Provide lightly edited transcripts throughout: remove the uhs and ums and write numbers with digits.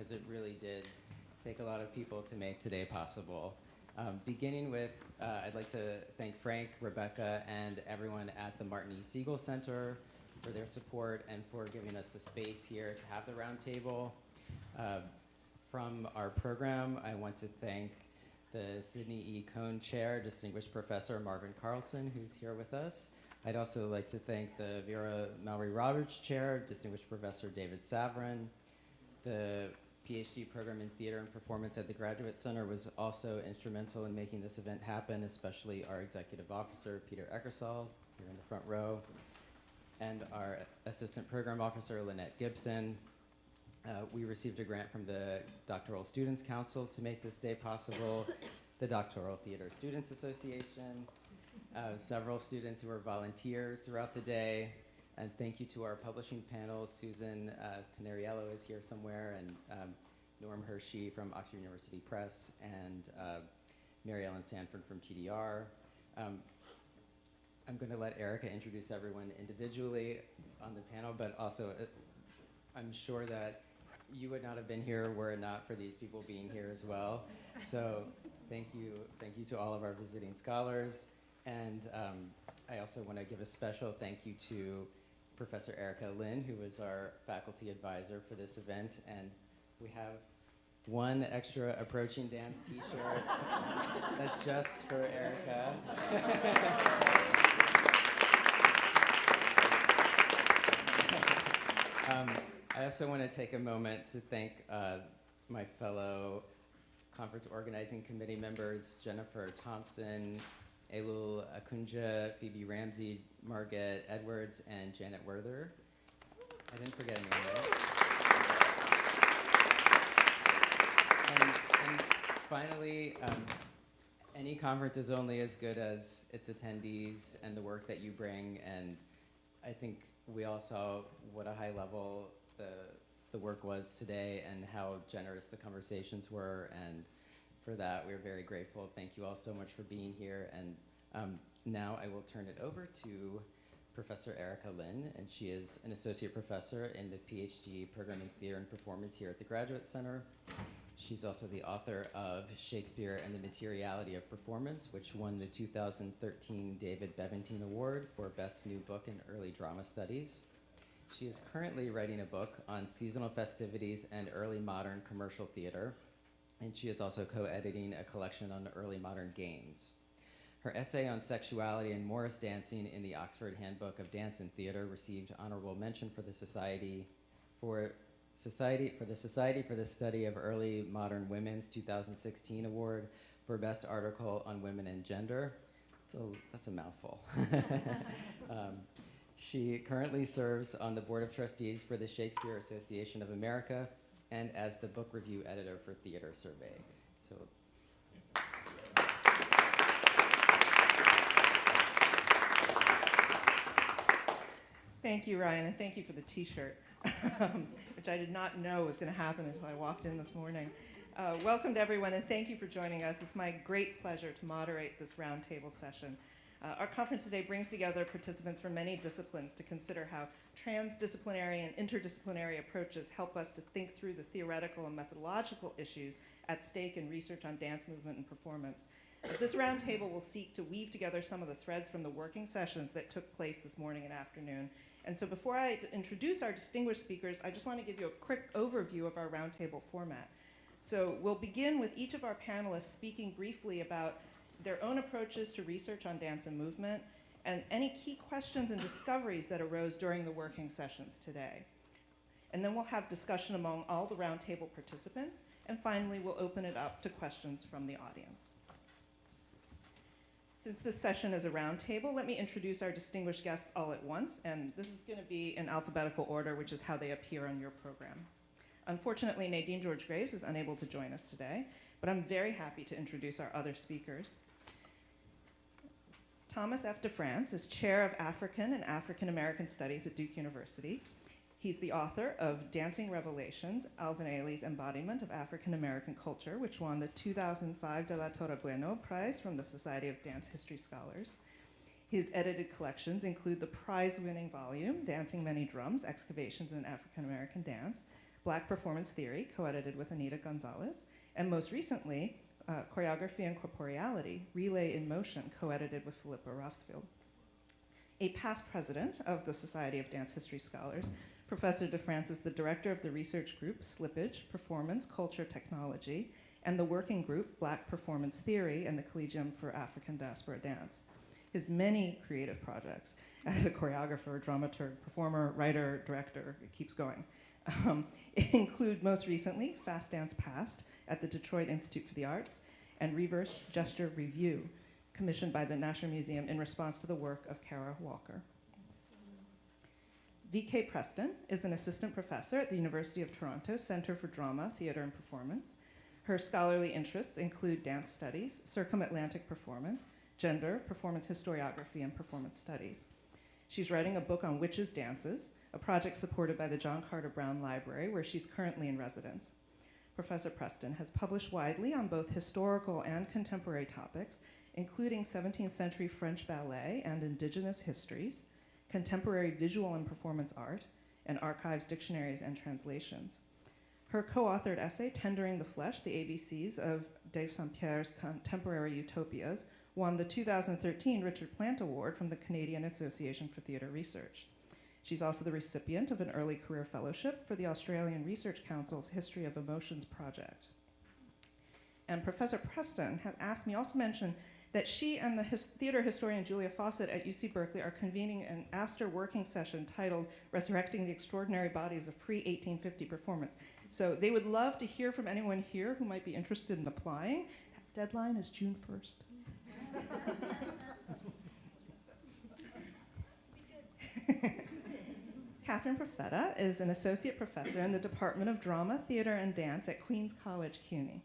because it really did take a lot of people to make today possible. Beginning with, I'd like to thank Frank, Rebecca, and everyone at the Martin E. Segal Center for their support and for giving us the space here to have the roundtable. From our program, I want to thank the Sidney E. Cohn Chair, Distinguished Professor Marvin Carlson, who's here with us. I'd also like to thank the Vera Mowry Roberts Chair, Distinguished Professor David Savran. The Ph.D. program in theater and performance at the Graduate Center was also instrumental in making this event happen, especially our executive officer, Peter Eckersall, here in the front row, and our assistant program officer, Lynette Gibson. We received a grant from the Doctoral Students Council to make this day possible, the Doctoral Theatre Students Association, several students who were volunteers throughout the day, and thank you to our publishing panel. Susan Teneriello is here somewhere, and Norm Hershey from Oxford University Press, and Mary Ellen Sanford from TDR. I'm going to let Erika introduce everyone individually on the panel, but also I'm sure that you would not have been here were it not for these people being here as well. So thank you to all of our visiting scholars. And I also want to give a special thank you to Professor Erika Lin, who was our faculty advisor for this event. And we have one extra approaching dance t-shirt that's just for Erika. I also want to take a moment to thank my fellow conference organizing committee members, Jennifer Thompson, Elul Akunja, Phoebe Ramsey, Margaret Edwards, and Janet Werther. I didn't forget anyone, right? And finally, any conference is only as good as its attendees and the work that you bring, and I think we all saw what a high level the work was today and how generous the conversations were, and for that we're very grateful. Thank you all so much for being here, and now I will turn it over to Professor Erika Lin, and she is an associate professor in the Ph.D. program in theater and performance here at the Graduate Center. She's also the author of Shakespeare and the Materiality of Performance, which won the 2013 David Beventine Award for Best New Book in Early Drama Studies. She is currently writing a book on seasonal festivities and early modern commercial theater, and she is also co-editing a collection on early modern games. Her essay on sexuality and Morris dancing in the Oxford Handbook of Dance and Theater received honorable mention for the Society for the Study of Early Modern Women's 2016 Award for Best Article on Women and Gender. So that's a mouthful. She currently serves on the Board of Trustees for the Shakespeare Association of America and as the book review editor for Theater Survey. So. Thank you, Ryan, and thank you for the t-shirt, which I did not know was going to happen until I walked in this morning. Welcome to everyone, and thank you for joining us. It's my great pleasure to moderate this roundtable session. Our conference today brings together participants from many disciplines to consider how transdisciplinary and interdisciplinary approaches help us to think through the theoretical and methodological issues at stake in research on dance movement and performance. This roundtable will seek to weave together some of the threads from the working sessions that took place this morning and afternoon. And so before I introduce our distinguished speakers, I just want to give you a quick overview of our roundtable format. So we'll begin with each of our panelists speaking briefly about their own approaches to research on dance and movement, and any key questions and discoveries that arose during the working sessions today. And then we'll have discussion among all the roundtable participants, and finally we'll open it up to questions from the audience. Since this session is a roundtable, let me introduce our distinguished guests all at once, and this is going to be in alphabetical order, which is how they appear on your program. Unfortunately, Nadine George-Graves is unable to join us today, but I'm very happy to introduce our other speakers. Thomas F. DeFrantz is Chair of African and African American Studies at Duke University. He's the author of Dancing Revelations, Alvin Ailey's Embodiment of African American Culture, which won the 2005 De La Torre Bueno Prize from the Society of Dance History Scholars. His edited collections include the prize-winning volume, Dancing Many Drums, Excavations in African American Dance, Black Performance Theory, co-edited with Anita Gonzalez, and most recently, Choreography and Corporeality, Relay in Motion, co-edited with Philippa Rothfield. A past president of the Society of Dance History Scholars, Professor DeFrantz is the director of the research group Slippage, Performance, Culture, Technology, and the working group Black Performance Theory and the Collegium for African Diaspora Dance. His many creative projects as a choreographer, dramaturg, performer, writer, director, it keeps going, include most recently Fast Dance Past at the Detroit Institute for the Arts and Reverse Gesture Review, commissioned by the National Museum in response to the work of Kara Walker. V.K. Preston is an assistant professor at the University of Toronto Centre for Drama, Theatre and Performance. Her scholarly interests include dance studies, circum-Atlantic performance, gender, performance historiography, and performance studies. She's writing a book on witches' dances, a project supported by the John Carter Brown Library, where she's currently in residence. Professor Preston has published widely on both historical and contemporary topics, including 17th century French ballet and indigenous histories, contemporary visual and performance art, and archives, dictionaries, and translations. Her co-authored essay, Tendering the Flesh, the ABCs of Dave St. Pierre's Contemporary Utopias, won the 2013 Richard Plant Award from the Canadian Association for Theatre Research. She's also the recipient of an early career fellowship for the Australian Research Council's History of Emotions project. And Professor Preston has asked me also to mention that she and the theater historian Julia Fawcett at UC Berkeley are convening an Astor working session titled Resurrecting the Extraordinary Bodies of Pre-1850 Performance. So they would love to hear from anyone here who might be interested in applying. Deadline is June 1st. Katherine Profeta is an associate professor in the Department of Drama, Theatre, and Dance at Queens College, CUNY.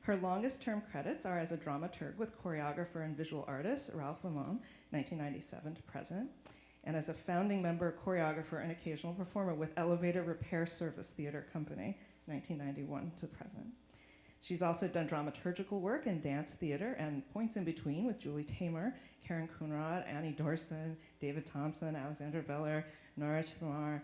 Her longest term credits are as a dramaturg with choreographer and visual artist Ralph Lemon, 1997 to present, and as a founding member, choreographer, and occasional performer with Elevator Repair Service Theatre Company, 1991 to present. She's also done dramaturgical work in dance theater and points in between with Julie Taymor, Karen Coonrod, Annie Dorson, David Thompson, Alexandra Veller, Nora Timar,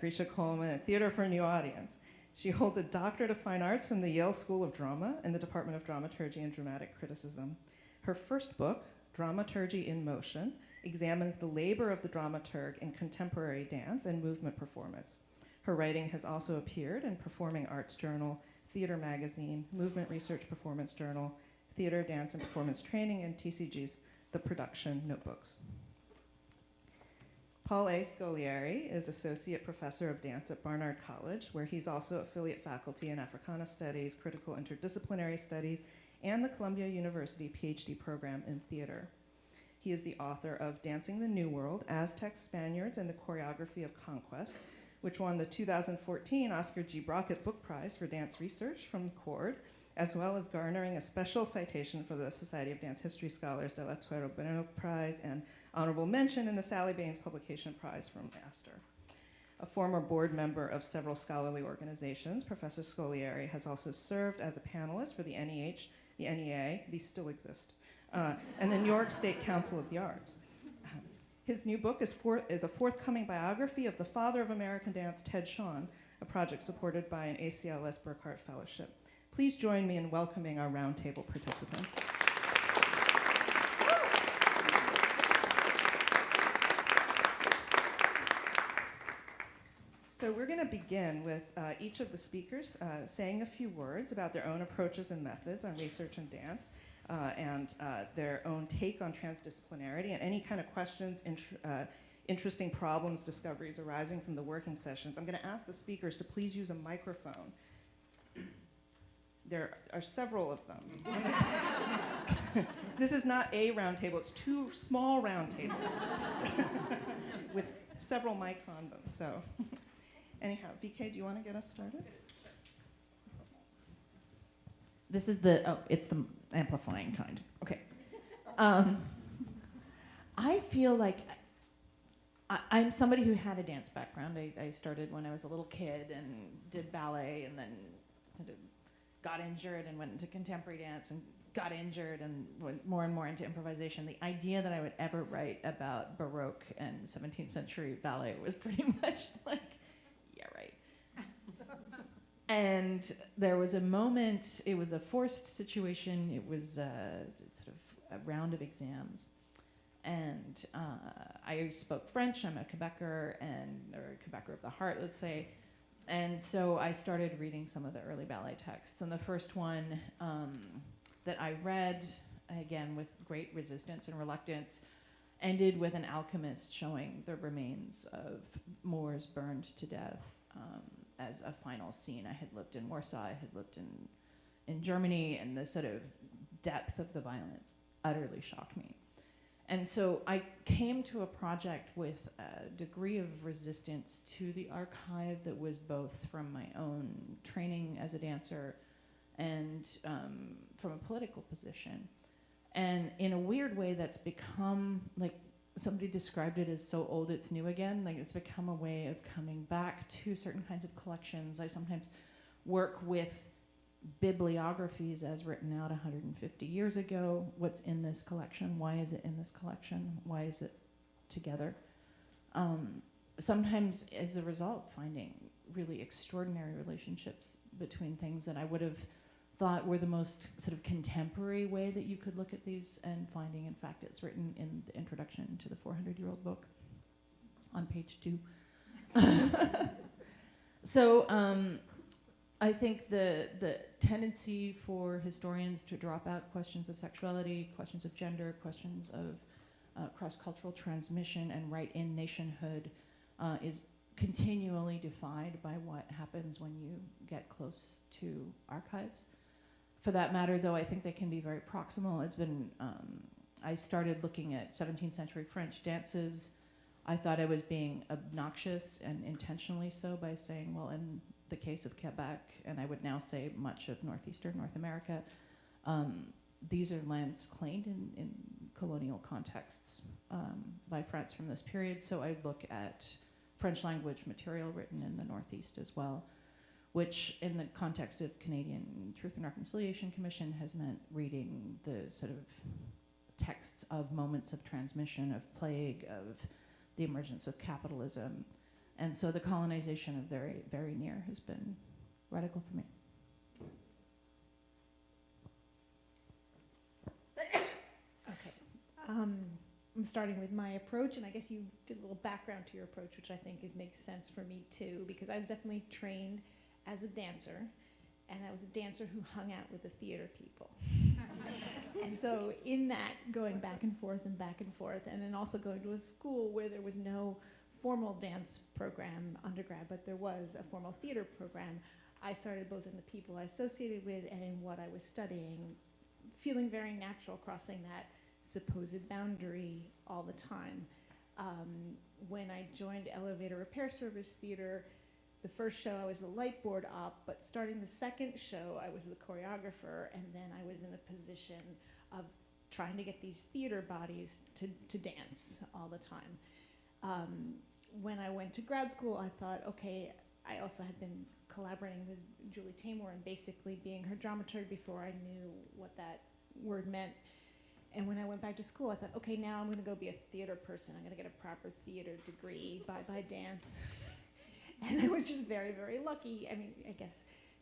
Grisha Coleman, and Theater for a New Audience. She holds a doctorate of fine arts from the Yale School of Drama in the Department of Dramaturgy and Dramatic Criticism. Her first book, Dramaturgy in Motion, examines the labor of the dramaturg in contemporary dance and movement performance. Her writing has also appeared in Performing Arts Journal, Theater Magazine, Movement Research Performance Journal, Theater, Dance, and Performance Training, and TCG's The Production Notebooks. Paul A. Scolieri is Associate Professor of Dance at Barnard College, where he's also affiliate faculty in Africana Studies, Critical Interdisciplinary Studies, and the Columbia University Ph.D. program in theater. He is the author of Dancing the New World, Aztecs, Spaniards, and the Choreography of Conquest, which won the 2014 Oscar G. Brockett Book Prize for Dance Research from CORD, as well as garnering a special citation for the Society of Dance History Scholars de la Tuero Bueno Prize and honorable mention in the Sally Baines Publication Prize from Astor. A former board member of several scholarly organizations, Professor Scolieri has also served as a panelist for the NEH, the NEA, these still exist, and the New York State Council of the Arts. His new book is a forthcoming biography of the father of American dance, Ted Shawn, a project supported by an ACLS Burkhart Fellowship. Please join me in welcoming our roundtable participants. So we're going to begin with each of the speakers saying a few words about their own approaches and methods on research and dance, and their own take on transdisciplinarity, and any kind of questions, interesting problems, discoveries arising from the working sessions. I'm going to ask the speakers to please use a microphone. There are several of them. This is not a round table, it's two small round tables with several mics on them. So anyhow, VK, do you want to get us started? This is it's the amplifying kind. Okay. I feel like I'm somebody who had a dance background. I started when I was a little kid and did ballet, and then sort of got injured and went into contemporary dance and got injured and went more and more into improvisation. The idea that I would ever write about Baroque and 17th century ballet was pretty much like, yeah, right. And there was a moment, it was a forced situation, it was sort of a round of exams. And I spoke French, I'm a Quebecer, or a Quebecer of the heart, let's say. And so I started reading some of the early ballet texts. And the first one that I read, again with great resistance and reluctance, ended with an alchemist showing the remains of Moors burned to death as a final scene. I had lived in Warsaw, I had lived in Germany, and the sort of depth of the violence utterly shocked me. And so I came to a project with a degree of resistance to the archive that was both from my own training as a dancer and from a political position. And in a weird way, that's become, like somebody described it as so old it's new again. Like it's become a way of coming back to certain kinds of collections. I sometimes work with bibliographies as written out 150 years ago. What's in this collection? Why is it in this collection? Why is it together? Sometimes as a result, finding really extraordinary relationships between things that I would have thought were the most sort of contemporary way that you could look at these, and finding, in fact, it's written in the introduction to the 400-year-old book on page 2. So I think the tendency for historians to drop out questions of sexuality, questions of gender, questions of cross-cultural transmission, and write in nationhood is continually defied by what happens when you get close to archives. For that matter, though, I think they can be very proximal. It's been, I started looking at 17th century French dances. I thought I was being obnoxious, and intentionally so, by saying, well, in the case of Quebec, and I would now say much of northeastern North America, these are lands claimed in colonial contexts by France from this period. So I look at French language material written in the Northeast as well, which in the context of Canadian Truth and Reconciliation Commission has meant reading the sort of texts of moments of transmission, of plague, of the emergence of capitalism. And so the colonization of very, very near has been radical for me. Okay. I'm starting with my approach, and I guess you did a little background to your approach, which I think makes sense for me too, because I was definitely trained as a dancer, and I was a dancer who hung out with the theater people. And so in that, going back and forth, and then also going to a school where there was no formal dance program undergrad, but there was a formal theater program, I started both in the people I associated with and in what I was studying, feeling very natural crossing that supposed boundary all the time. When I joined Elevator Repair Service Theater, the first show I was the light board op, but starting the second show I was the choreographer, and then I was in a position of trying to get these theater bodies to dance all the time. When I went to grad school, I thought, okay, I also had been collaborating with Julie Taymor and basically being her dramaturg before I knew what that word meant. And when I went back to school, I thought, okay, now I'm going to go be a theater person. I'm going to get a proper theater degree by dance. And I was just very, very lucky. I mean, I guess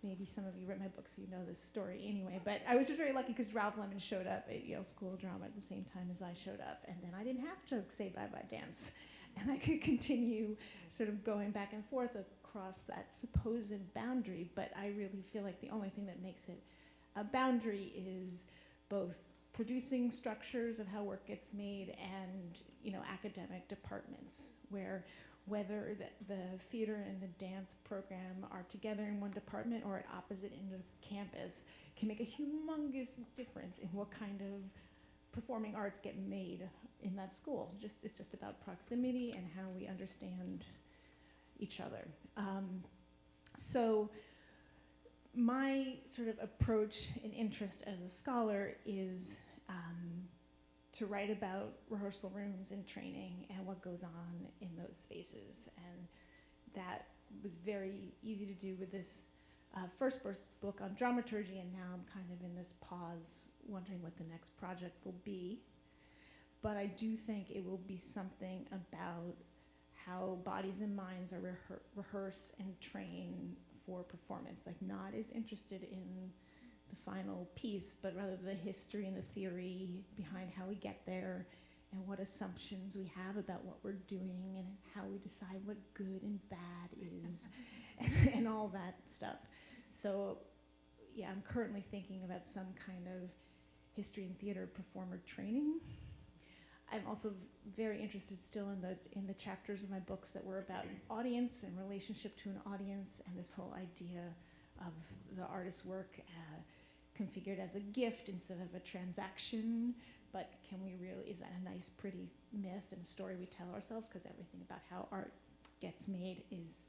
maybe some of you read my book, so you know this story anyway. But I was just very lucky because Ralph Lemon showed up at Yale School of Drama at the same time as I showed up. And then I didn't have to say bye-bye dance. And I could continue sort of going back and forth across that supposed boundary. But I really feel like the only thing that makes it a boundary is both producing structures of how work gets made and, you know, academic departments where whether the theater and the dance program are together in one department or at opposite ends of campus can make a humongous difference in what kind of performing arts get made in that school. It's just about proximity and how we understand each other. So my sort of approach and interest as a scholar is to write about rehearsal rooms and training and what goes on in those spaces. And that was very easy to do with this first book on dramaturgy, and now I'm kind of in this pause, wondering what the next project will be. But I do think it will be something about how bodies and minds are rehearse and train for performance, like not as interested in the final piece, but rather the history and the theory behind how we get there and what assumptions we have about what we're doing and how we decide what good and bad is and all that stuff. So yeah, I'm currently thinking about some kind of history and theater performer training. I'm also very interested still in the chapters of my books that were about audience and relationship to an audience, and this whole idea of the artist's work configured as a gift instead of a transaction. But can we really, is that a nice, pretty myth and story we tell ourselves? Because everything about how art gets made is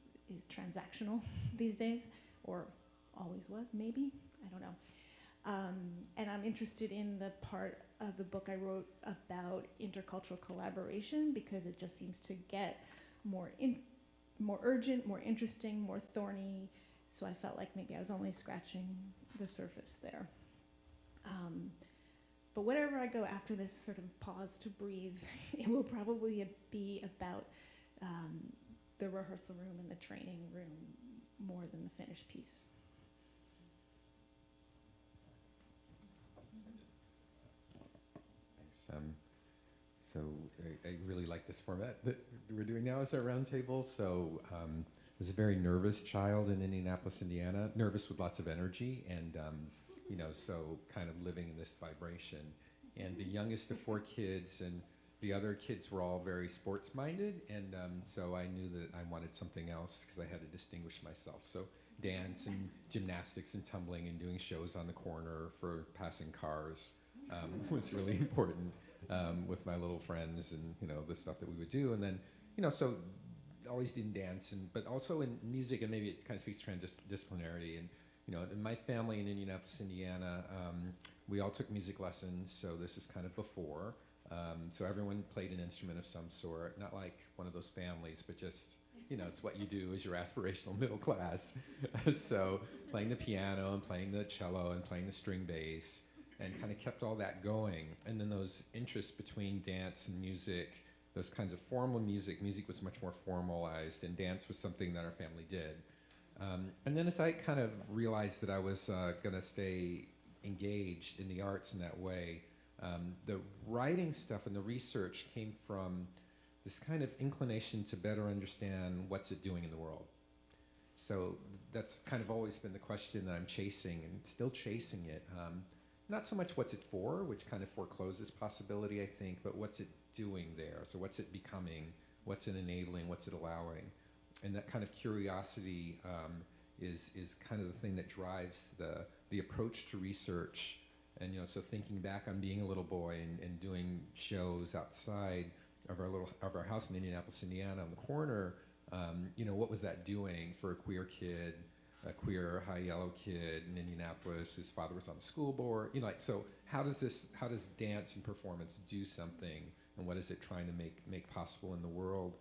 transactional these days, or always was, maybe, I don't know. And I'm interested in the part of the book I wrote about intercultural collaboration, because it just seems to get more urgent, more interesting, more thorny. So I felt like maybe I was only scratching the surface there. But wherever I go after this sort of pause to breathe, it will probably be about the rehearsal room and the training room more than the finished piece. So I really like this format that we're doing now as our roundtable. So I was a very nervous child in Indianapolis, Indiana, nervous with lots of energy, and so kind of living in this vibration. And the youngest of 4 kids, and the other kids were all very sports-minded, and so I knew that I wanted something else because I had to distinguish myself. So dance and gymnastics and tumbling and doing shows on the corner for passing cars was really important with my little friends, and the stuff that we would do. And then so always did dance, but also in music, and maybe it kind of speaks transdisciplinarity. And in my family in Indianapolis, Indiana, we all took music lessons, so this is kind of before. So everyone played an instrument of some sort, not like one of those families, but just it's what you do as your aspirational middle class. So playing the piano and playing the cello and playing the string bass, and kind of kept all that going. And then those interests between dance and music, those kinds of formal music was much more formalized, and dance was something that our family did. And then as I kind of realized that I was gonna stay engaged in the arts in that way, the writing stuff and the research came from this kind of inclination to better understand what's it doing in the world. So that's kind of always been the question that I'm chasing, and still chasing it. Not so much what's it for, which kind of forecloses possibility, I think, but what's it doing there? So what's it becoming? What's it enabling? What's it allowing? And that kind of curiosity is kind of the thing that drives the approach to research. And so thinking back on being a little boy and doing shows outside of our house in Indianapolis, Indiana, on the corner, what was that doing for a queer kid? A queer high yellow kid in Indianapolis whose father was on the school board. So how does dance and performance do something, and what is it trying to make possible in the world?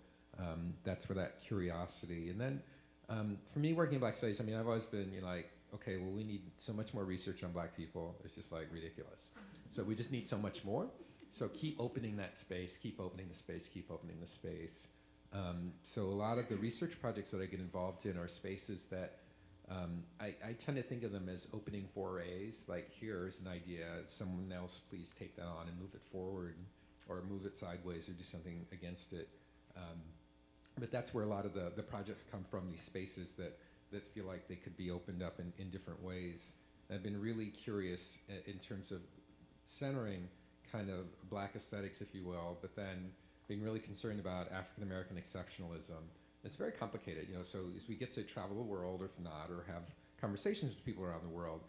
That's where that curiosity. And then for me, working in Black studies, I've always been okay, well, we need so much more research on Black people. It's just ridiculous. So we just need so much more. So keep opening that space, keep opening the space, keep opening the space. So a lot of the research projects that I get involved in are spaces that I tend to think of them as opening forays, like here's an idea, someone else please take that on and move it forward, or move it sideways, or do something against it. But that's where a lot of the projects come from, these spaces that feel like they could be opened up in different ways. And I've been really curious in terms of centering kind of Black aesthetics, if you will, but then being really concerned about African American exceptionalism. It's very complicated, so as we get to travel the world, or if not, or have conversations with people around the world,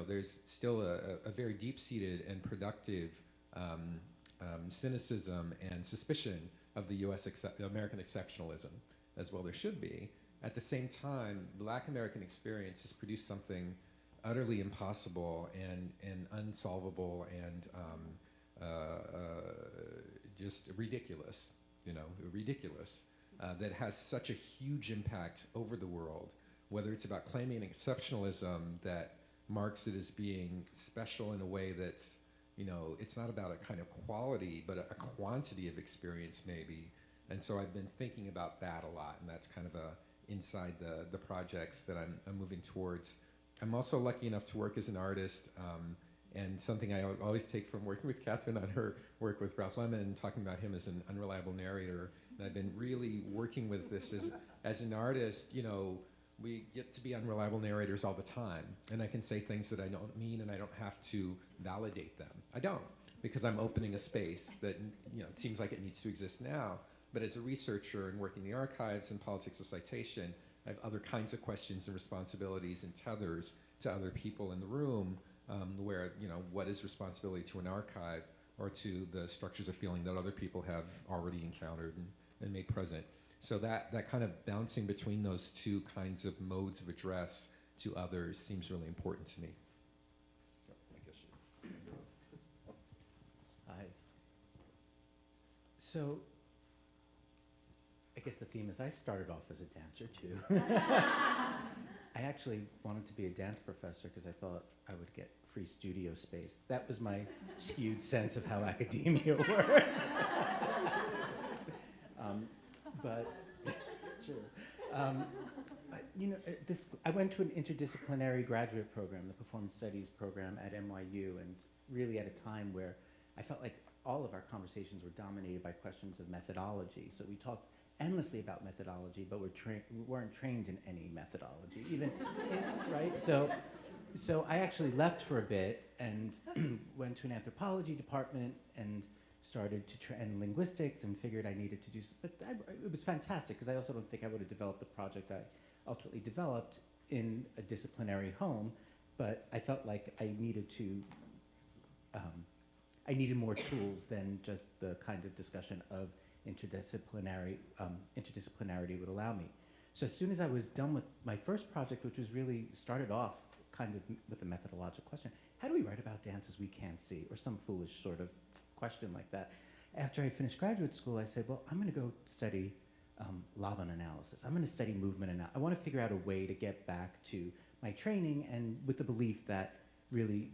there's still a very deep-seated and productive cynicism and suspicion of the American exceptionalism, as well there should be. At the same time, Black American experience has produced something utterly impossible and unsolvable and just ridiculous, ridiculous. That has such a huge impact over the world, whether it's about claiming exceptionalism that marks it as being special in a way that's, it's not about a kind of quality, but a quantity of experience maybe. And so I've been thinking about that a lot, and that's kind of a inside the projects that I'm moving towards. I'm also lucky enough to work as an artist, and something I always take from working with Katherine on her work with Ralph Lemon, talking about him as an unreliable narrator. And I've been really working with this as an artist. You know, we get to be unreliable narrators all the time, and I can say things that I don't mean, and I don't have to validate them. I don't, because I'm opening a space that, you know, it seems like it needs to exist now. But as a researcher and working in the archives and politics of citation, I have other kinds of questions and responsibilities and tethers to other people in the room, where, you know, what is responsibility to an archive or to the structures of feeling that other people have already encountered and made present. So that kind of bouncing between those two kinds of modes of address to others seems really important to me. Hi. So I guess the theme is I started off as a dancer too. I actually wanted to be a dance professor because I thought I would get free studio space. That was my skewed sense of how academia worked. But that's true. You know, I went to an interdisciplinary graduate program, the Performance Studies program at NYU, and really at a time where I felt like all of our conversations were dominated by questions of methodology. So we talked endlessly about methodology, but we weren't trained in any methodology, right? So I actually left for a bit and went to an anthropology department and started to and linguistics, and figured I needed to do. But it was fantastic because I also don't think I would have developed the project I ultimately developed in a disciplinary home. But I felt like I needed to. I needed more tools than just the kind of discussion of interdisciplinarity would allow me. So as soon as I was done with my first project, which was really started off kind of with a methodological question, how do we write about dances we can't see, or some foolish sort of question like that. After I finished graduate school, I said, well, I'm going to go study Laban analysis. I'm going to study movement analysis. I want to figure out a way to get back to my training, and with the belief that really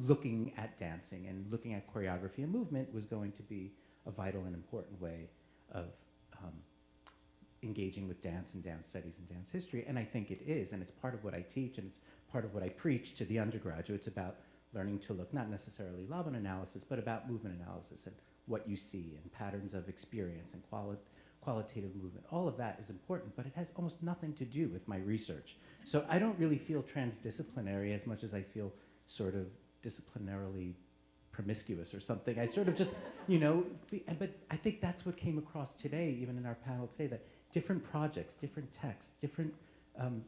looking at dancing and looking at choreography and movement was going to be a vital and important way of engaging with dance and dance studies and dance history. And I think it is, and it's part of what I teach, and it's part of what I preach to the undergraduates about learning to look, not necessarily Laban analysis, but about movement analysis and what you see and patterns of experience and qualitative movement. All of that is important, but it has almost nothing to do with my research. So I don't really feel transdisciplinary as much as I feel sort of disciplinarily promiscuous or something. I sort of just, you know, but I think that's what came across today, even in our panel today, that different projects, different texts, different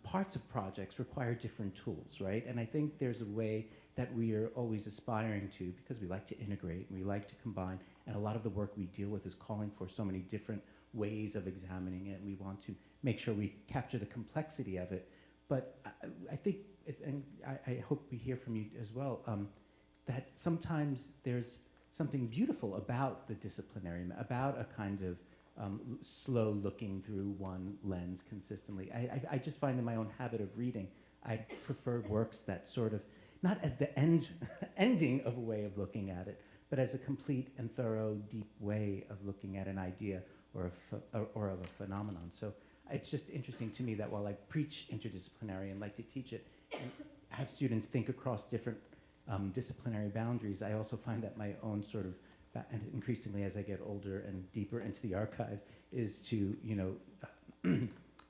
parts of projects require different tools, right? And I think there's a way that we are always aspiring to, because we like to integrate and we like to combine, and a lot of the work we deal with is calling for so many different ways of examining it, and we want to make sure we capture the complexity of it. But I think, and I hope we hear from you as well, that sometimes there's something beautiful about the disciplinary, about a kind of slow looking through one lens consistently. I just find in my own habit of reading, I prefer works that sort of, not as the ending of a way of looking at it, but as a complete and thorough, deep way of looking at an idea or of a phenomenon. So it's just interesting to me that while I preach interdisciplinary and like to teach it, and have students think across different disciplinary boundaries, I also find that my own sort of, and increasingly as I get older and deeper into the archive, is to, you know,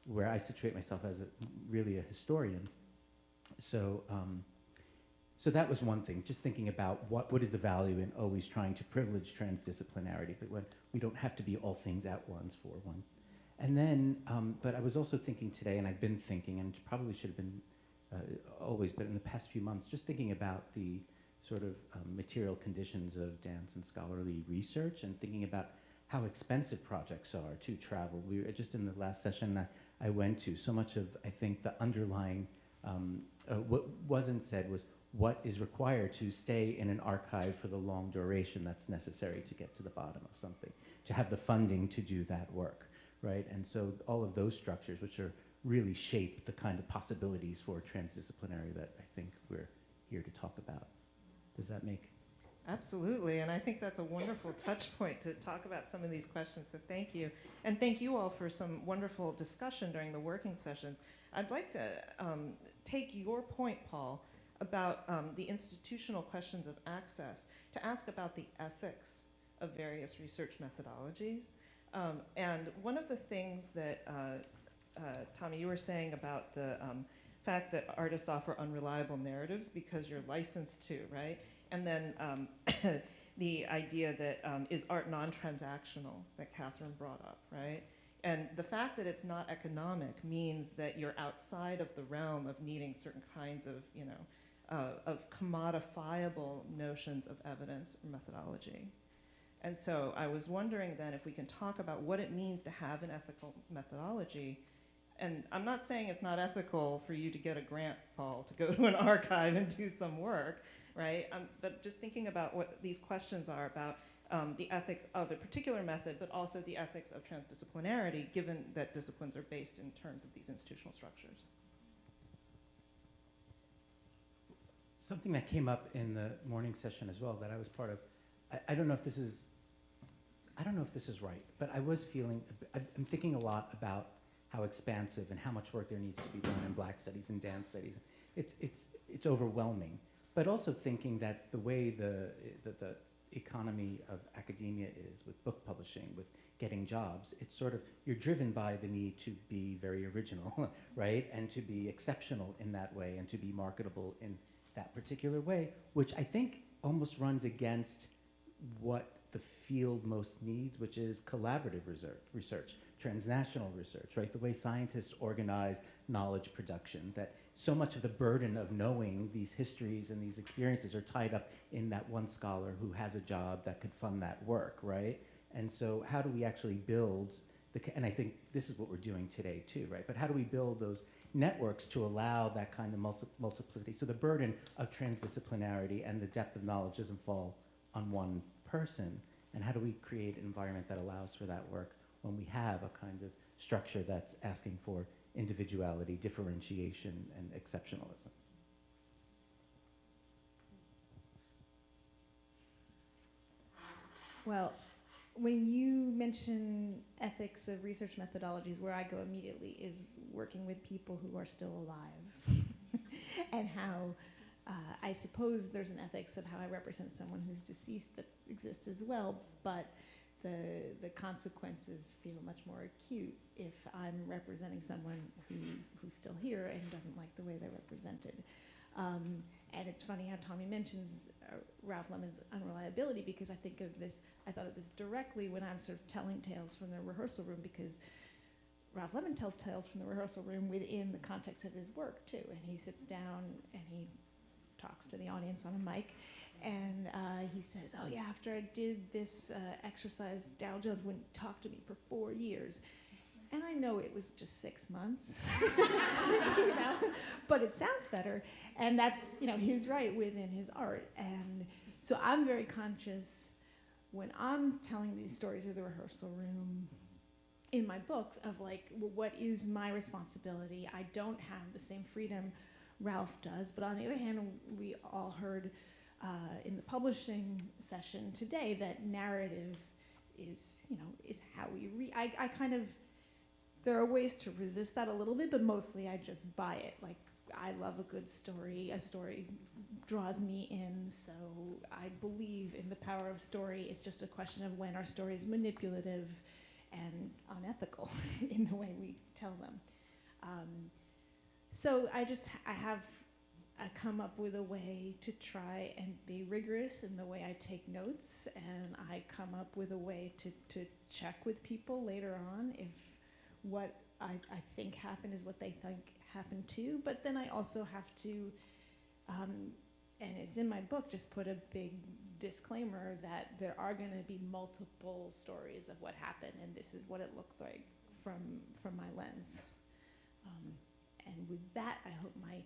where I situate myself as really a historian. So, so that was one thing, just thinking about what is the value in always trying to privilege transdisciplinarity, but when we don't have to be all things at once for one. And then, but I was also thinking today, and I've been thinking, and probably should have been always, but in the past few months, just thinking about the sort of material conditions of dance and scholarly research, and thinking about how expensive projects are to travel. We were just in the last session I went to, so much of, I think, the underlying, what wasn't said was what is required to stay in an archive for the long duration that's necessary to get to the bottom of something, to have the funding to do that work, right? And so all of those structures, which are really shape the kind of possibilities for transdisciplinary that I think we're here to talk about. Does that make Absolutely, and I think that's a wonderful touch point to talk about some of these questions, so thank you. And thank you all for some wonderful discussion during the working sessions. I'd like to take your point, Paul, about the institutional questions of access, to ask about the ethics of various research methodologies. And one of the things that, Tommy, you were saying about the fact that artists offer unreliable narratives because you're licensed to, right? And then the idea that is art non-transactional that Katherine brought up, right? And the fact that it's not economic means that you're outside of the realm of needing certain kinds of, of commodifiable notions of evidence or methodology. And so I was wondering then if we can talk about what it means to have an ethical methodology. And I'm not saying it's not ethical for you to get a grant, Paul, to go to an archive and do some work, right? But just thinking about what these questions are about the ethics of a particular method, but also the ethics of transdisciplinarity, given that disciplines are based in terms of these institutional structures. Something that came up in the morning session as well that I was part of, I don't know if this is right, but I was feeling, I'm thinking a lot about how expansive and how much work there needs to be done in Black studies and dance studies. It's overwhelming, but also thinking that the way the economy of academia is with book publishing, with getting jobs, it's sort of, you're driven by the need to be very original, right? And to be exceptional in that way and to be marketable in that particular way, which I think almost runs against what the field most needs, which is collaborative research, transnational research, right? The way scientists organize knowledge production, that so much of the burden of knowing these histories and these experiences are tied up in that one scholar who has a job that could fund that work, right? And so how do we actually build, and I think this is what we're doing today too, right? But how do we build those networks to allow that kind of multiplicity? So the burden of transdisciplinarity and the depth of knowledge doesn't fall on one person. And how do we create an environment that allows for that work when we have a kind of structure that's asking for individuality, differentiation, and exceptionalism? Well, when you mention ethics of research methodologies, where I go immediately is working with people who are still alive and how I suppose there's an ethics of how I represent someone who's deceased that exists as well, but the consequences feel much more acute if I'm representing someone who's still here and doesn't like the way they're represented. And it's funny how Tommy mentions Ralph Lemon's unreliability, because I thought of this directly when I'm sort of telling tales from the rehearsal room, because Ralph Lemon tells tales from the rehearsal room within the context of his work too. And he sits down and he talks to the audience on a mic, and he says, oh yeah, after I did this exercise, Dow Jones wouldn't talk to me for 4 years. And I know it was just 6 months, but it sounds better. And that's, he's right within his art. And so I'm very conscious when I'm telling these stories in the rehearsal room in my books of like, well, what is my responsibility? I don't have the same freedom Ralph does, but on the other hand, we all heard in the publishing session today that narrative is how we read. I kind of, there are ways to resist that a little bit, but mostly I just buy it. Like, I love a good story. A story draws me in, so I believe in the power of story. It's just a question of when our story is manipulative and unethical in the way we tell them. So I come up with a way to try and be rigorous in the way I take notes, and I come up with a way to check with people later on if what I think happened is what they think happened too. But then I also have to, and it's in my book, just put a big disclaimer that there are going to be multiple stories of what happened, and this is what it looked like from my lens. And with that, I hope my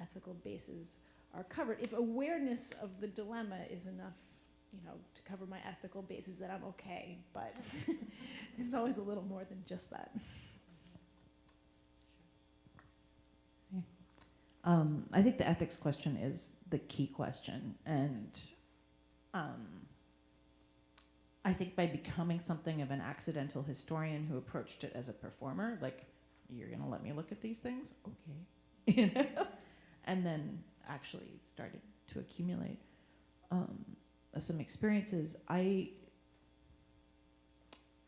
ethical bases are covered. If awareness of the dilemma is enough, to cover my ethical bases, then I'm okay. But it's always a little more than just that. I think the ethics question is the key question, and I think by becoming something of an accidental historian who approached it as a performer, like, you're gonna let me look at these things? Okay. You know? And then actually started to accumulate some experiences. I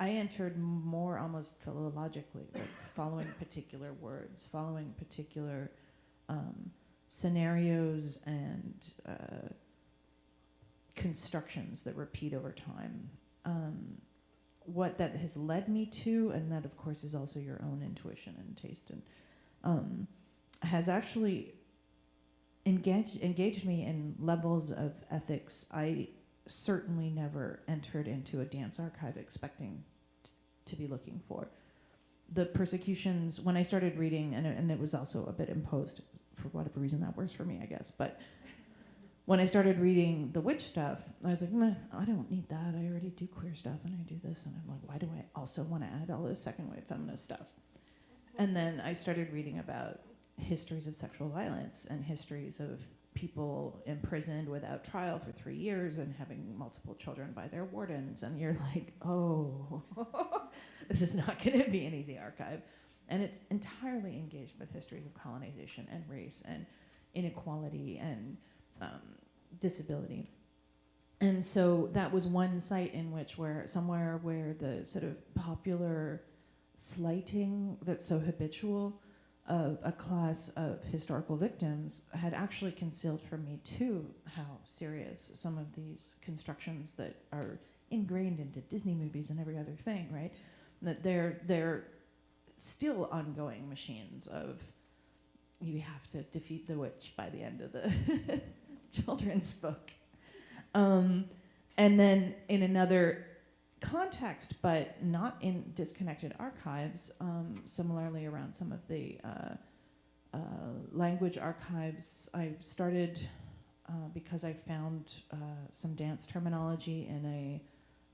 entered more almost philologically, like following particular words, following particular scenarios and constructions that repeat over time. What that has led me to, and that of course is also your own intuition and taste, and has actually engaged me in levels of ethics I certainly never entered into a dance archive expecting to be looking for. The persecutions, when I started reading, and it was also a bit imposed, for whatever reason that works for me, I guess, but when I started reading the witch stuff, I was like, meh, I don't need that. I already do queer stuff and I do this. And I'm like, why do I also want to add all this second wave feminist stuff? And then I started reading about histories of sexual violence and histories of people imprisoned without trial for 3 years and having multiple children by their wardens. And you're like, oh, this is not going to be an easy archive. And it's entirely engaged with histories of colonization and race and inequality and disability. And so that was one site in which somewhere where the sort of popular slighting that's so habitual of a class of historical victims had actually concealed from me too how serious some of these constructions that are ingrained into Disney movies and every other thing, right? That they're still ongoing machines of, you have to defeat the witch by the end of the children's book. And then in another context, but not in disconnected archives, similarly around some of the language archives, I started because I found some dance terminology in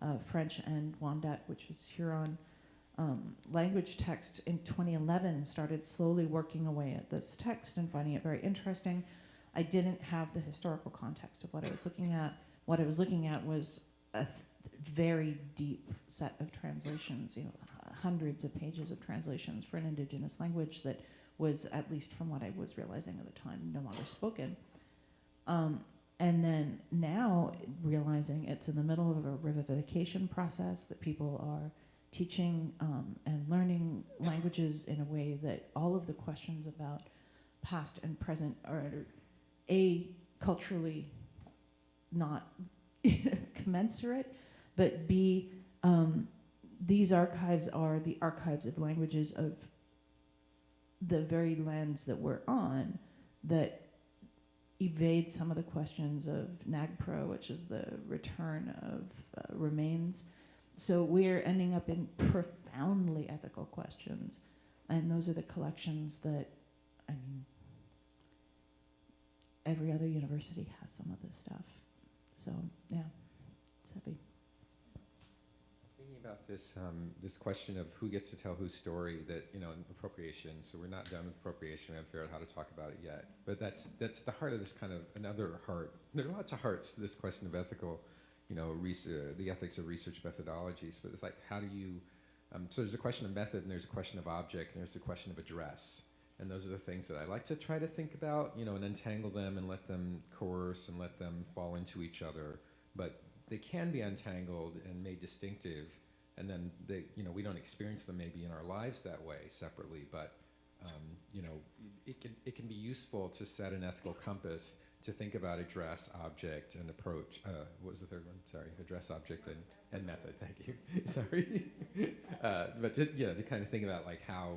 a French and Wendat, which is Huron, language text in 2011, started slowly working away at this text and finding it very interesting. I didn't have the historical context of what I was looking at. What I was looking at was a very deep set of translations, hundreds of pages of translations for an indigenous language that was, at least from what I was realizing at the time, no longer spoken. And then now realizing it's in the middle of a revivification process, that people are teaching and learning languages in a way that all of the questions about past and present are culturally not commensurate, but B, these archives are the archives of languages of the very lens that we're on, that evade some of the questions of NAGPRO, which is the return of remains. So we're ending up in profoundly ethical questions, and those are the collections that, I mean, every other university has some of this stuff. So yeah, it's heavy. Thinking about this, this question of who gets to tell whose story, that, appropriation. So we're not done with appropriation. We haven't figured out how to talk about it yet. But that's the heart of this kind of another heart. There are lots of hearts to this question of ethical, the ethics of research methodologies. But it's like, how do you? So there's a question of method, and there's a question of object, and there's a question of address. And those are the things that I like to try to think about, and untangle them and let them coerce and let them fall into each other. But they can be untangled and made distinctive, and then we don't experience them maybe in our lives that way separately. But it can be useful to set an ethical compass to think about address, object, and approach. What was the third one? Sorry, address, object, and method. Thank you. Sorry, but to kind of think about like how.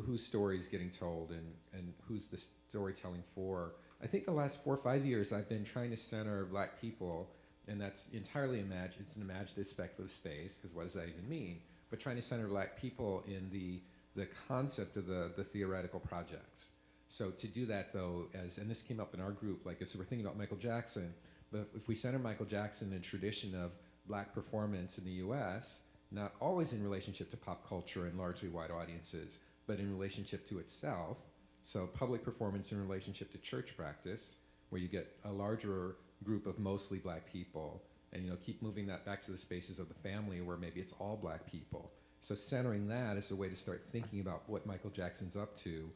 Whose story is getting told and who's the storytelling for. I think the last 4 or 5 years I've been trying to center Black people, and that's entirely it's an imaginative speculative space, because what does that even mean? But trying to center Black people in the concept of the theoretical projects. So to do that though, and this came up in our group, like as we're thinking about Michael Jackson, but if we center Michael Jackson in a tradition of Black performance in the US, not always in relationship to pop culture and largely wide audiences, but in relationship to itself. So public performance in relationship to church practice, where you get a larger group of mostly black people, and keep moving that back to the spaces of the family where maybe it's all black people. So centering that as a way to start thinking about what Michael Jackson's up to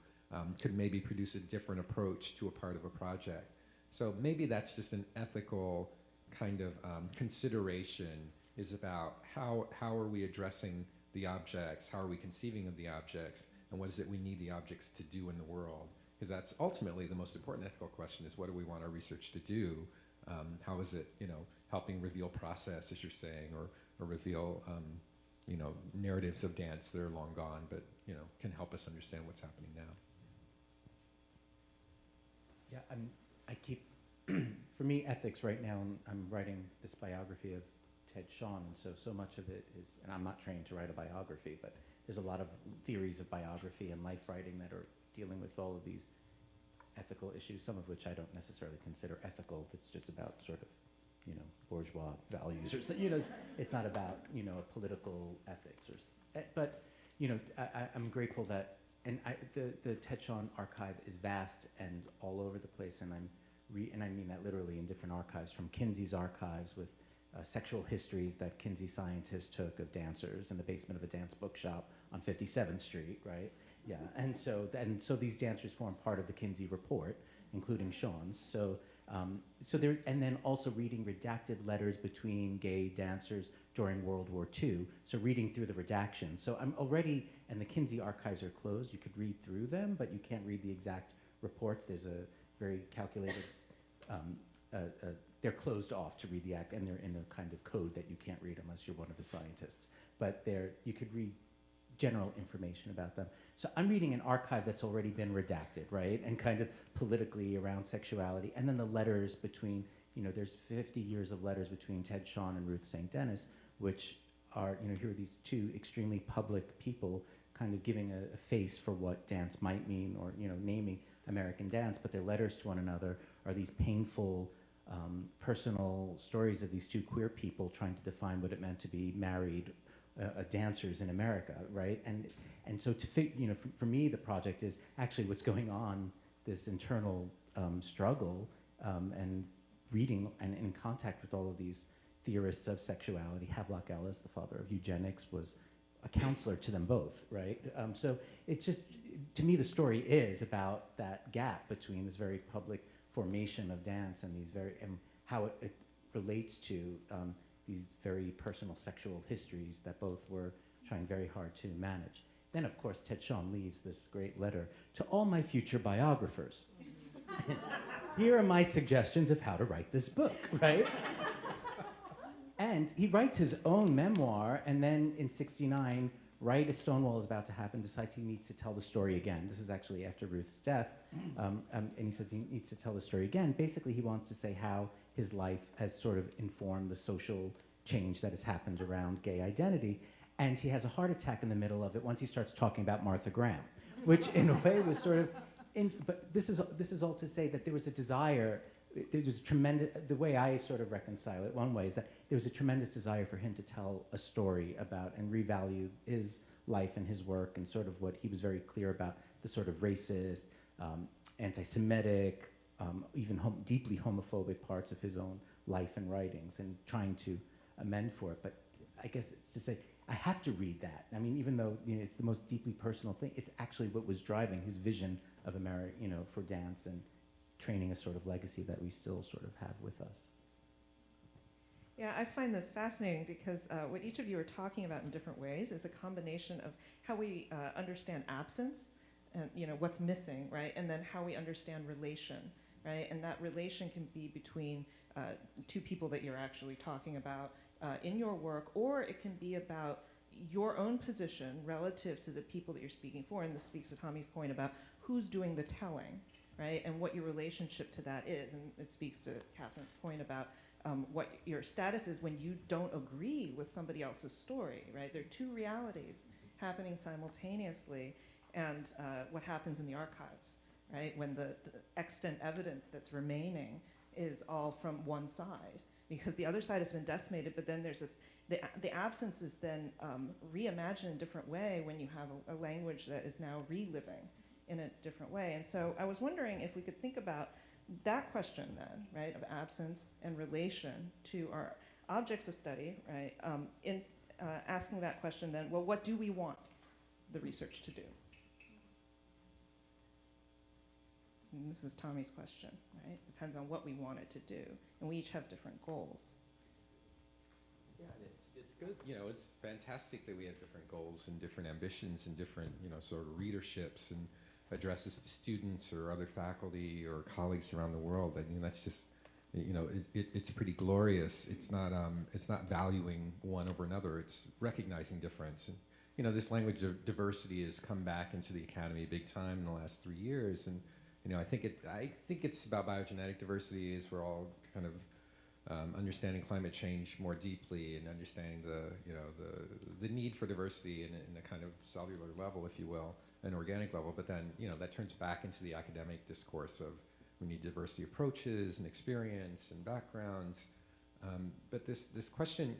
could maybe produce a different approach to a part of a project. So maybe that's just an ethical kind of consideration, is about how are we addressing the objects, how are we conceiving of the objects, and what is it we need the objects to do in the world? Because that's ultimately the most important ethical question, is what do we want our research to do? How is it, helping reveal process, as you're saying, or reveal, narratives of dance that are long gone, but, can help us understand what's happening now. Yeah, I keep, for me, ethics right now, I'm writing this biography of Ted Shawn, and so much of it is, and I'm not trained to write a biography, but there's a lot of theories of biography and life writing that are dealing with all of these ethical issues, some of which I don't necessarily consider ethical. It's just about sort of, bourgeois values, or it's not about, a political ethics, but, I'm grateful that, and the Ted Shawn archive is vast and all over the place, and and I mean that literally, in different archives, from Kinsey's archives with sexual histories that Kinsey scientists took of dancers in the basement of a dance bookshop on 57th Street, right? Yeah, and so these dancers form part of the Kinsey report, including Shawn's. So there, and then also reading redacted letters between gay dancers during World War II. So reading through the redactions. So I'm already, and the Kinsey archives are closed. You could read through them, but you can't read the exact reports. There's a very calculated, they're closed off to read the act, and they're in a kind of code that you can't read unless you're one of the scientists. But you could read general information about them. So I'm reading an archive that's already been redacted, right? And kind of politically around sexuality. And then the letters between, there's 50 years of letters between Ted Shawn and Ruth St. Denis, which are, here are these two extremely public people kind of giving a face for what dance might mean, or, naming American dance, but their letters to one another are these painful, personal stories of these two queer people trying to define what it meant to be married dancers in America, right? And so for me, the project is actually what's going on, this internal struggle, and reading and in contact with all of these theorists of sexuality. Havelock Ellis, the father of eugenics, was a counselor to them both, right? So it's just, to me, the story is about that gap between this very public formation of dance and how it relates to these very personal sexual histories that both were trying very hard to manage. Then, of course, Ted Shawn leaves this great letter to all my future biographers. Here are my suggestions of how to write this book, right? And he writes his own memoir, and then in '69, right as Stonewall is about to happen, decides he needs to tell the story again. This is actually after Ruth's death, and he says he needs to tell the story again. Basically, he wants to say how his life has sort of informed the social change that has happened around gay identity. And he has a heart attack in the middle of it once he starts talking about Martha Graham, which in a way was sort of, but this is all to say that there was a desire, there was tremendous, the way I sort of reconcile it one way is that there was a tremendous desire for him to tell a story about and revalue his life and his work, and sort of what he was very clear about, the sort of racist, anti-Semitic, even deeply homophobic parts of his own life and writings, and trying to amend for it. But I guess it's to say, I have to read that. I mean, even though it's the most deeply personal thing, it's actually what was driving his vision of America, for dance, and training a sort of legacy that we still sort of have with us. Yeah, I find this fascinating because what each of you are talking about in different ways is a combination of how we understand absence, and what's missing, right? And then how we understand relation, right? And that relation can be between two people that you're actually talking about in your work, or it can be about your own position relative to the people that you're speaking for. And this speaks to Tommy's point about who's doing the telling, right? And what your relationship to that is. And it speaks to Catherine's point about what your status is when you don't agree with somebody else's story, right? There are two realities happening simultaneously, and what happens in the archives, right? When the extant evidence that's remaining is all from one side, because the other side has been decimated, but then there's this, the absence is then reimagined in a different way when you have a language that is now reliving in a different way. And so I was wondering if we could think about that question then, right, of absence and relation to our objects of study, right, asking that question then, well, what do we want the research to do? And this is Tommy's question, right? Depends on what we want it to do. And we each have different goals. Yeah, it's good. You know, it's fantastic that we have different goals and different ambitions and different, you know, sort of readerships and addresses to students or other faculty or colleagues around the world. I mean, that's just, you know, it's pretty glorious. It's not valuing one over another. It's recognizing difference. And, you know, this language of diversity has come back into the academy big time in the last 3 years. And, you know, I think it's about biogenetic diversity as we're all kind of understanding climate change more deeply and understanding the need for diversity in a kind of cellular level, if you will, an organic level. But then, you know, that turns back into the academic discourse of we need diversity approaches and experience and backgrounds. But this question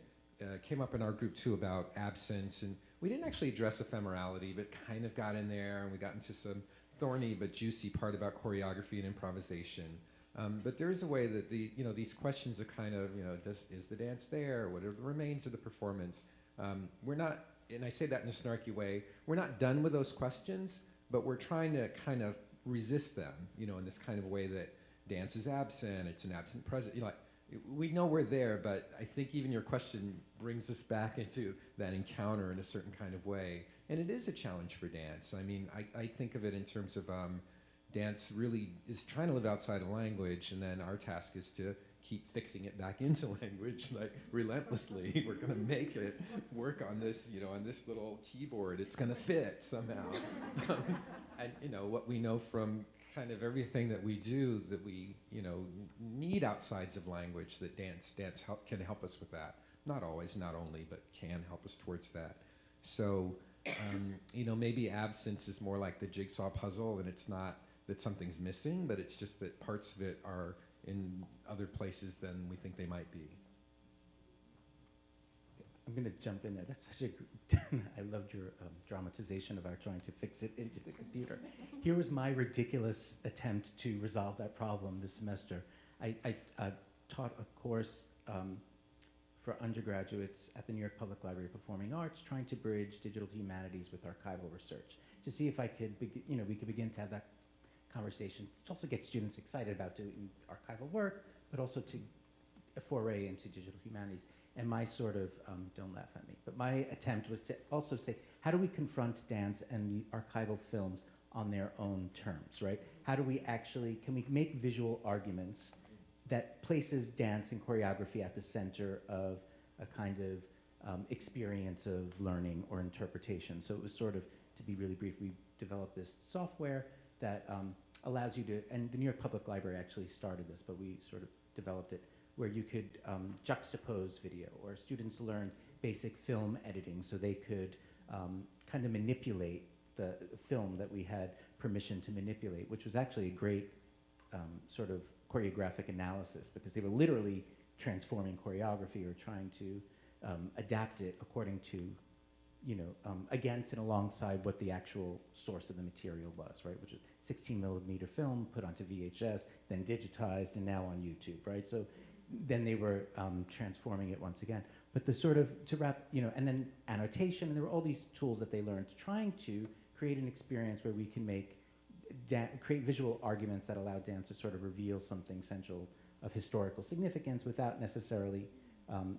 came up in our group too about absence, and we didn't actually address ephemerality, but kind of got in there, and we got into some thorny but juicy part about choreography and improvisation. But there is a way that these questions are kind of, you know, is the dance there? What are the remains of the performance? We're not, and I say that in a snarky way, we're not done with those questions, but we're trying to kind of resist them, you know, in this kind of way that dance is absent, it's an absent present. You know, like, we know we're there, but I think even your question brings us back into that encounter in a certain kind of way. And it is a challenge for dance. I mean, I think of it in terms of dance really is trying to live outside of language, and then our task is to keep fixing it back into language, like relentlessly. We're gonna make it work on this, you know, on this little keyboard. It's gonna fit somehow. And you know, what we know from kind of everything that we do, that we, you know, need outsides of language, that dance can help us with that. Not always, not only, but can help us towards that. So, you know, maybe absence is more like the jigsaw puzzle, and it's not that something's missing, but it's just that parts of it are in other places than we think they might be. I'm going to jump in there. That's such I loved your dramatization of our trying to fix it into the computer. Here was my ridiculous attempt to resolve that problem this semester. I taught a course for undergraduates at the New York Public Library of Performing Arts, trying to bridge digital humanities with archival research, to see if I could, we could begin to have that conversation, to also get students excited about doing archival work, but also to foray into digital humanities. And my sort of, don't laugh at me, but my attempt was to also say, how do we confront dance and the archival films on their own terms, right? How do we actually, can we make visual arguments that places dance and choreography at the center of a kind of experience of learning or interpretation? So it was sort of, to be really brief, we developed this software that allows you to, and the New York Public Library actually started this, but we sort of developed it, where you could juxtapose video, or students learned basic film editing, so they could kind of manipulate the film that we had permission to manipulate, which was actually a great sort of choreographic analysis, because they were literally transforming choreography or trying to adapt it according to, you know, against and alongside what the actual source of the material was, right? Which was 16mm film put onto VHS, then digitized, and now on YouTube, right? So then they were transforming it once again. But the sort of, to wrap, you know, and then annotation, and there were all these tools that they learned, trying to create an experience where we can make, create visual arguments that allow dance to sort of reveal something central of historical significance without necessarily,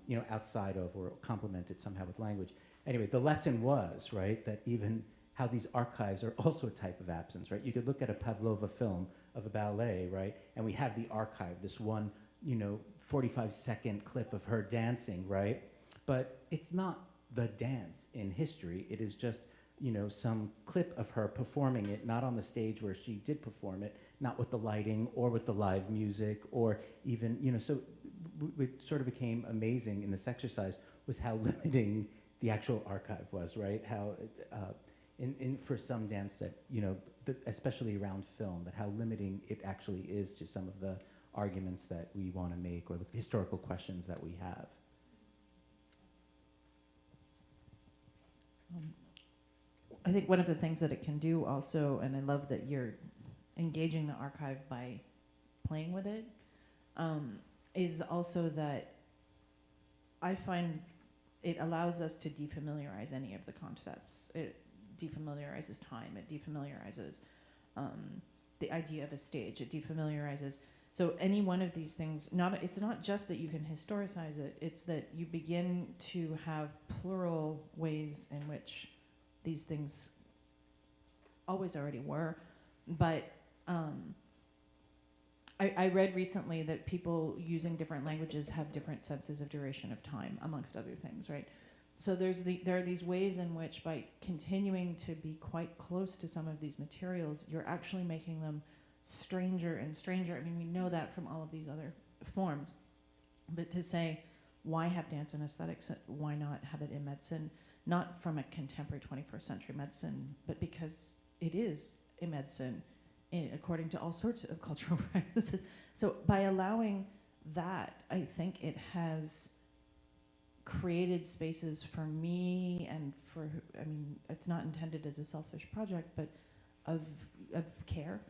you know, outside of or complement it somehow with language. Anyway, the lesson was, right, that even how these archives are also a type of absence, right? You could look at a Pavlova film of a ballet, right, and we have the archive, this one, you know, 45-second clip of her dancing, right? But it's not the dance in history. It is just, you know, some clip of her performing it, not on the stage where she did perform it, not with the lighting or with the live music, or even, you know, so what sort of became amazing in this exercise was how limiting the actual archive was, right? How, for some dance that, you know, especially around film, that how limiting it actually is to some of the arguments that we want to make, or the historical questions that we have. I think one of the things that it can do also, and I love that you're engaging the archive by playing with it, is also that I find it allows us to defamiliarize any of the concepts. It defamiliarizes time. It defamiliarizes the idea of a stage. It defamiliarizes. So any one of these things, it's not just that you can historicize it, it's that you begin to have plural ways in which these things always already were. But I read recently that people using different languages have different senses of duration of time, amongst other things, right? So there are these ways in which, by continuing to be quite close to some of these materials, you're actually making them stranger and stranger. I mean, we know that from all of these other forms. But to say, why have dance in aesthetics? Why not have it in medicine? Not from a contemporary 21st century medicine, but because it is in medicine, according to all sorts of cultural practices. So by allowing that, I think it has created spaces for me and for, I mean, it's not intended as a selfish project, but of care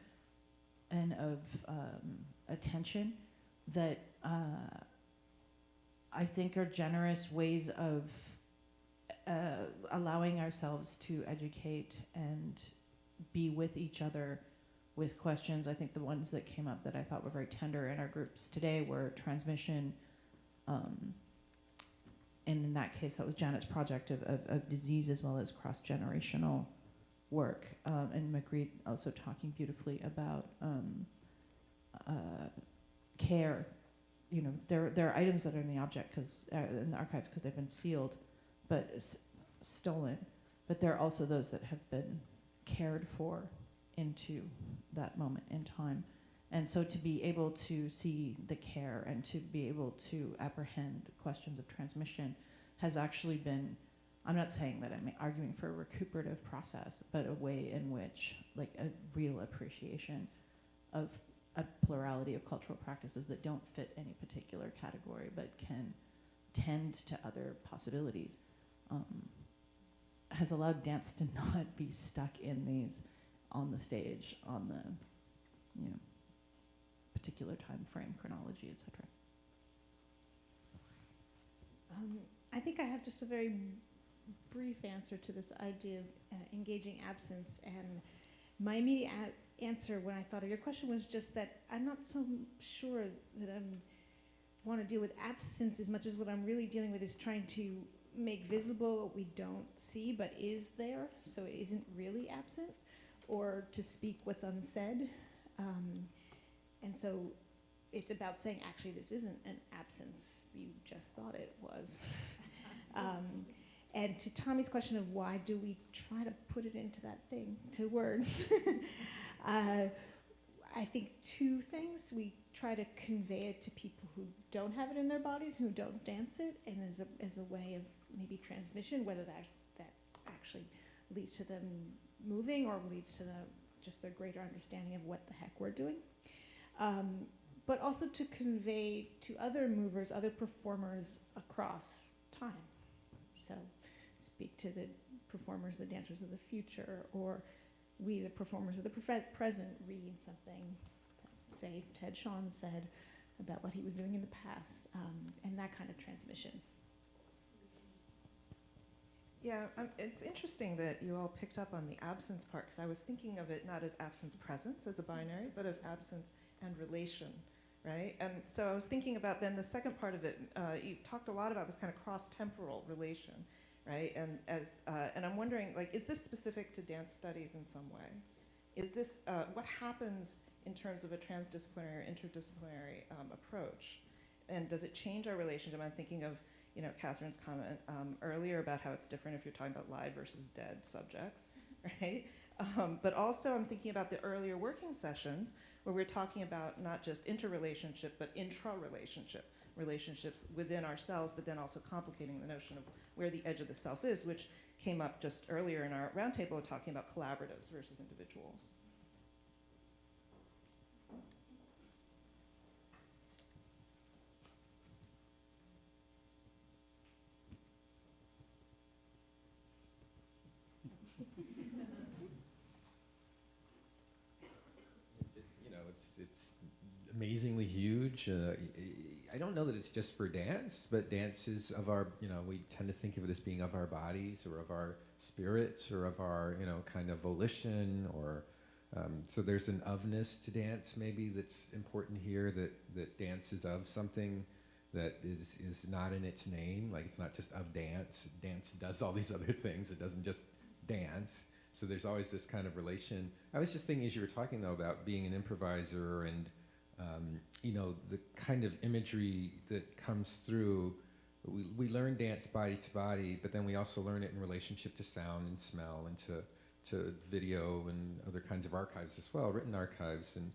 and of attention that I think are generous ways of allowing ourselves to educate and be with each other with questions. I think the ones that came up that I thought were very tender in our groups today were transmission, and in that case, that was Janet's project of disease as well as cross-generational work. And Magritte also talking beautifully about care. You know, there are items that are in the object in the archives because they've been sealed, but stolen. But there are also those that have been cared for into that moment in time. And so to be able to see the care and to be able to apprehend questions of transmission has actually been, I'm not saying that I'm arguing for a recuperative process, but a way in which, like, a real appreciation of a plurality of cultural practices that don't fit any particular category but can tend to other possibilities, has allowed dance to not be stuck in these on the stage, on the, you know, particular time frame, chronology, etc. I think I have just a very brief answer to this idea of engaging absence, and my immediate answer when I thought of your question was just that I'm not so sure that I want to deal with absence as much as what I'm really dealing with is trying to make visible what we don't see but is there, so it isn't really absent, or to speak what's unsaid. And so it's about saying, actually, this isn't an absence. You just thought it was. And to Tommy's question of why do we try to put it into that thing, to words, I think two things. We try to convey it to people who don't have it in their bodies, who don't dance it, and as a way of maybe transmission, whether that actually leads to them moving or leads to just their greater understanding of what the heck we're doing. But also to convey to other movers, other performers across time. So speak to the performers, the dancers of the future, or we, the performers of the present, read something that, say, Ted Shawn said about what he was doing in the past, and that kind of transmission. Yeah, it's interesting that you all picked up on the absence part, because I was thinking of it not as absence-presence as a binary, but of absence and relation, right? And so I was thinking about then the second part of it, you talked a lot about this kind of cross-temporal relation, right? And I'm wondering, like, is this specific to dance studies in some way? Is this, what happens in terms of a transdisciplinary or interdisciplinary approach? And does it change our relationship? I'm thinking of, you know, Katherine's comment earlier about how it's different if you're talking about live versus dead subjects, right? But also I'm thinking about the earlier working sessions where we're talking about not just interrelationship, but intra-relationship, relationships within ourselves, but then also complicating the notion of where the edge of the self is, which came up just earlier in our roundtable talking about collaboratives versus individuals. amazingly huge. I don't know that it's just for dance, but dance is of our, we tend to think of it as being of our bodies or of our spirits or of our, kind of volition or, so there's an ofness to dance maybe that's important here, that dance is of something that is not in its name, like it's not just of dance. Dance does all these other things. It doesn't just dance. So there's always this kind of relation. I was just thinking as you were talking though about being an improviser and the kind of imagery that comes through. We learn dance body to body, but then we also learn it in relationship to sound and smell and to video and other kinds of archives as well, written archives, and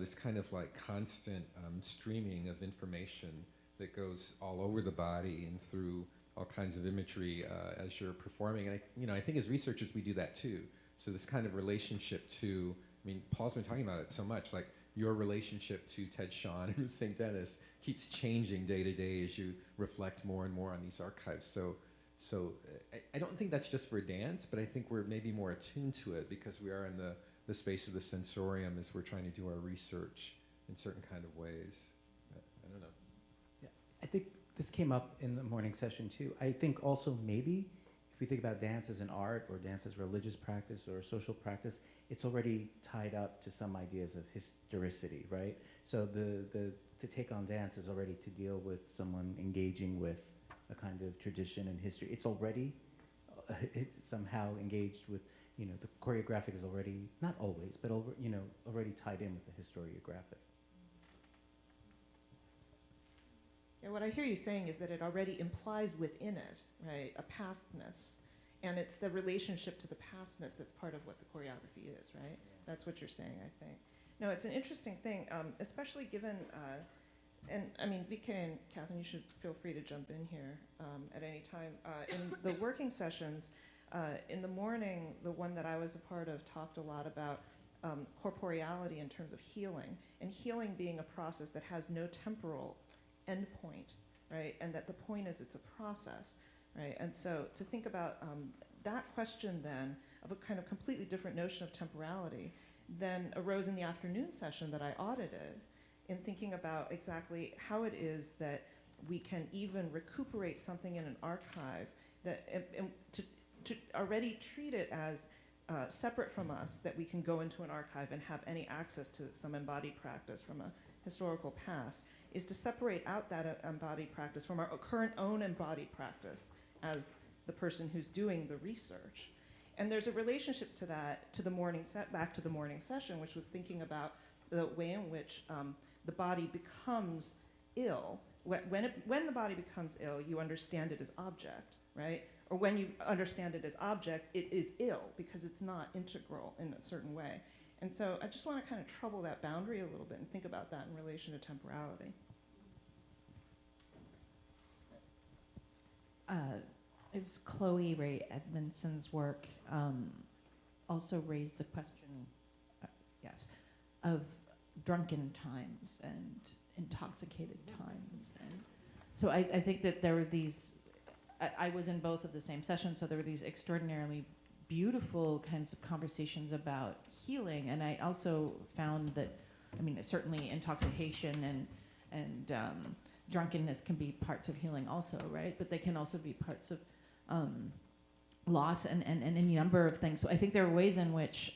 this kind of like constant streaming of information that goes all over the body and through all kinds of imagery as you're performing. And I think as researchers we do that too. So this kind of relationship to, Paul's been talking about it so much, like your relationship to Ted Shawn and St. Denis keeps changing day to day as you reflect more and more on these archives. So I don't think that's just for dance, but I think we're maybe more attuned to it because we are in the space of the sensorium as we're trying to do our research in certain kind of ways. I don't know. Yeah, I think this came up in the morning session too. I think also maybe if we think about dance as an art or dance as religious practice or social practice, it's already tied up to some ideas of historicity, right? So to take on dance is already to deal with someone engaging with a kind of tradition and history. It's already, it's somehow engaged with, the choreographic is already, not always, but already tied in with the historiographic. Yeah, what I hear you saying is that it already implies within it, right, a pastness. And it's the relationship to the pastness that's part of what the choreography is, right? Yeah. That's what you're saying, I think. No, it's an interesting thing, especially given, Vika and Katherine, you should feel free to jump in here at any time. In the working sessions, in the morning, the one that I was a part of talked a lot about corporeality in terms of healing, and healing being a process that has no temporal endpoint, right? And that the point is it's a process. Right, and so to think about that question then of a kind of completely different notion of temporality then arose in the afternoon session that I audited in thinking about exactly how it is that we can even recuperate something in an archive that to already treat it as separate from us, that we can go into an archive and have any access to some embodied practice from a historical past, is to separate out that embodied practice from our current own embodied practice as the person who's doing the research. And there's a relationship to that, to the morning back to the morning session, which was thinking about the way in which the body becomes ill. When the body becomes ill, you understand it as object, right? Or when you understand it as object, it is ill because it's not integral in a certain way. And so I just want to kind of trouble that boundary a little bit and think about that in relation to temporality. It was Chloe Ray Edmondson's work also raised the question, of drunken times and intoxicated times. And so I think that there were these, I was in both of the same sessions, so there were these extraordinarily beautiful kinds of conversations about healing. And I also found that, certainly intoxication and drunkenness can be parts of healing also, right? But they can also be parts of loss and any number of things. So I think there are ways in which,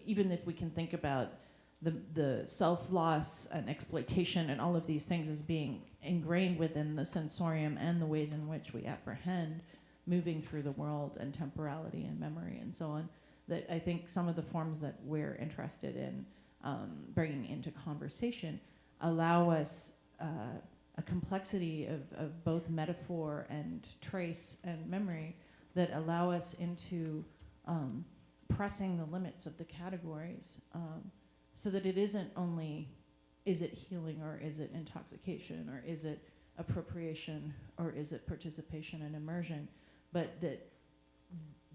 even if we can think about the self-loss and exploitation and all of these things as being ingrained within the sensorium and the ways in which we apprehend moving through the world and temporality and memory and so on, that I think some of the forms that we're interested in bringing into conversation allow us a complexity of both metaphor and trace and memory that allow us into pressing the limits of the categories so that it isn't only, is it healing or is it intoxication or is it appropriation or is it participation and immersion, but that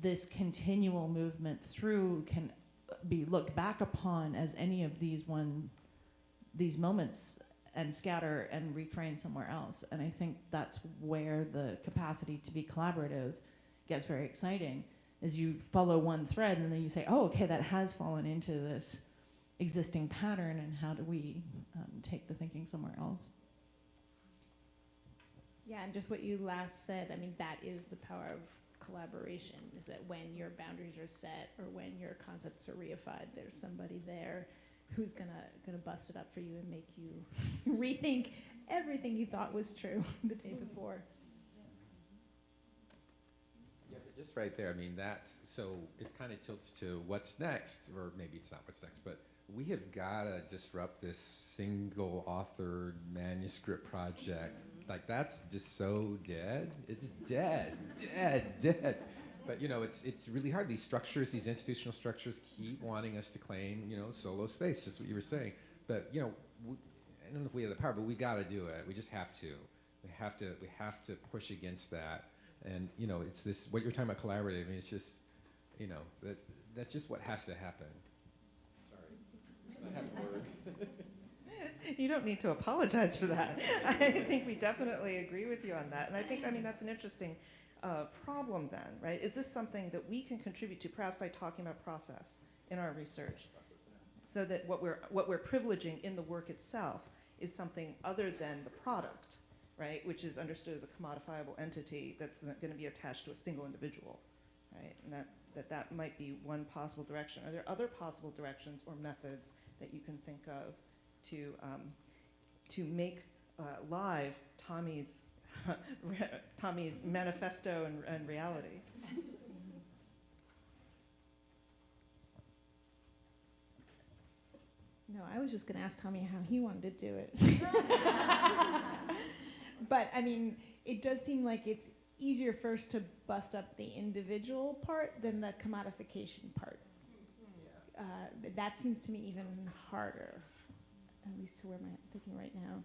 this continual movement through can be looked back upon as any of these moments and scatter and refrain somewhere else. And I think that's where the capacity to be collaborative gets very exciting, is you follow one thread and then you say, oh, okay, that has fallen into this existing pattern, and how do we take the thinking somewhere else? Yeah, and just what you last said, I mean, that is the power of collaboration, is that when your boundaries are set or when your concepts are reified, there's somebody there who's gonna bust it up for you and make you rethink everything you thought was true the day before. Yeah, but just right there, I mean, so it kind of tilts to what's next, or maybe it's not what's next, but we have got to disrupt this single authored manuscript project. Like, that's just so dead. It's dead. But, you know, it's really hard. These structures, these institutional structures keep wanting us to claim, you know, solo space, just what you were saying. But, you know, I don't know if we have the power, but we got to do it. We just have to. We have to push against that. And, you know, it's this, what you're talking about collaborative, I mean, it's just, you know, that's just what has to happen. Sorry. I have words. You don't need to apologize for that. I think we definitely agree with you on that. And I think, I mean, that's an interesting problem then, right? Is this something that we can contribute to, perhaps by talking about process in our research? So that what we're privileging in the work itself is something other than the product, right? Which is understood as a commodifiable entity that's going to be attached to a single individual, right? And that might be one possible direction. Are there other possible directions or methods that you can think of to make live Tommy's manifesto and reality? No, I was just going to ask Tommy how he wanted to do it. But, I mean, it does seem like it's easier first to bust up the individual part than the commodification part. That seems to me even harder, at least to where I'm thinking right now. I'm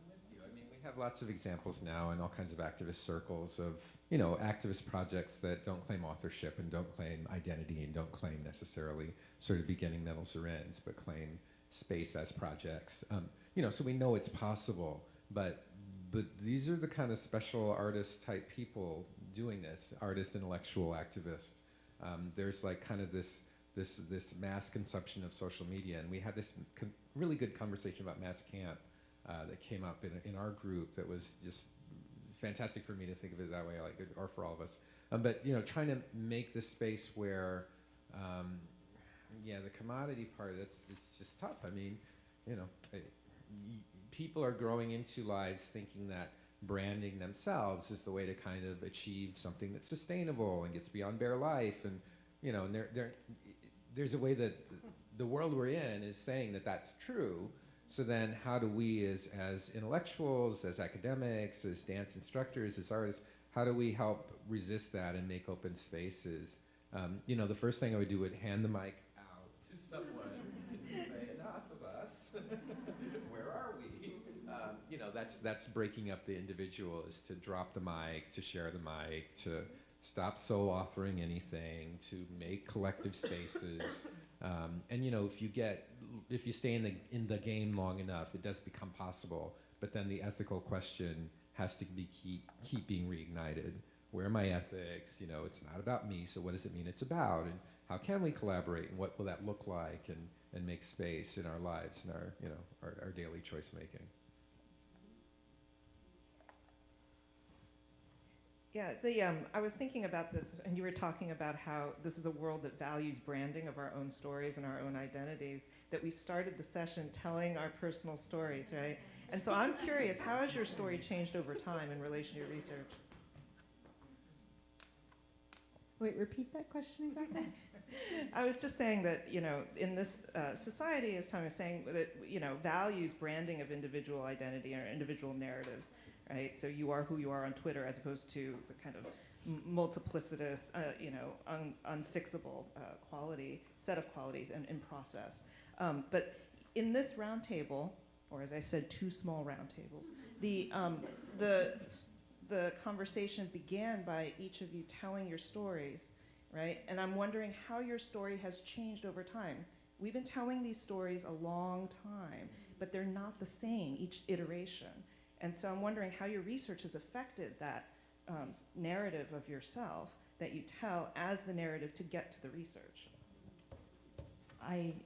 with you. I mean, we have lots of examples now in all kinds of activist circles of, you know, activist projects that don't claim authorship and don't claim identity and don't claim necessarily sort of beginning, middles, or ends, but claim space as projects. You know, so we know it's possible, but these are the kind of special artist type people doing this, artists, intellectual activists. There's like kind of this mass consumption of social media, and we had this really good conversation about mass camp that came up in our group that was just fantastic for me to think of it that way, like, or for all of us. But, you know, trying to make this space where, yeah, the commodity part, it's just tough. I mean, you know, people are growing into lives thinking that branding themselves is the way to kind of achieve something that's sustainable and gets beyond bare life, and, you know, and there's a way that the world we're in is saying that that's true. So then how do we as intellectuals, as academics, as dance instructors, as artists, how do we help resist that and make open spaces? You know, the first thing I would do would hand the mic out to someone and say, enough of us. Where are we? You know, that's breaking up the individual, is to drop the mic, to share the mic, to stop sole authoring anything, to make collective spaces. And, you know, if you stay in the game long enough, it does become possible. But then the ethical question has to keep being reignited. Where are my ethics? You know, it's not about me, so what does it mean it's about? And how can we collaborate? And what will that look like? And make space in our lives and our, you know, our daily choice making. Yeah, I was thinking about this, and you were talking about how this is a world that values branding of our own stories and our own identities, that we started the session telling our personal stories, right? And so I'm curious, how has your story changed over time in relation to your research? Wait, repeat that question exactly? I was just saying that, you know, in this society, as Tom was saying, that, you know, values branding of individual identity or individual narratives, right? So you are who you are on Twitter, as opposed to the kind of multiplicitous, you know, unfixable set of qualities and in process. But in this roundtable, or as I said, two small roundtables, the conversation began by each of you telling your stories, right? And I'm wondering how your story has changed over time. We've been telling these stories a long time, but they're not the same each iteration. And so I'm wondering how your research has affected that narrative of yourself that you tell as the narrative to get to the research.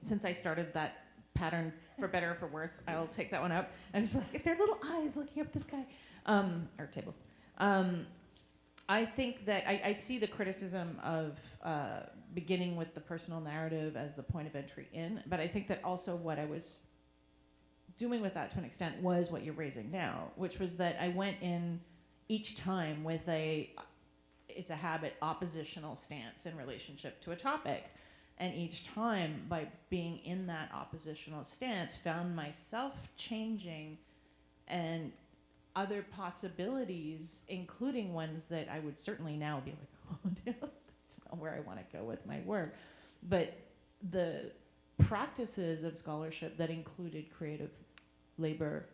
since I started that pattern, for better or for worse, I'll take that one up. I'm just like, their little eyes looking up at this guy, or tables. I think that I see the criticism of beginning with the personal narrative as the point of entry in, but I think that also what I was doing with that to an extent was what you're raising now, which was that I went in each time with it's a habit, oppositional stance in relationship to a topic. And each time, by being in that oppositional stance, found myself changing and other possibilities, including ones that I would certainly now be like, oh, no, that's not where I want to go with my work. But the practices of scholarship that included creative labor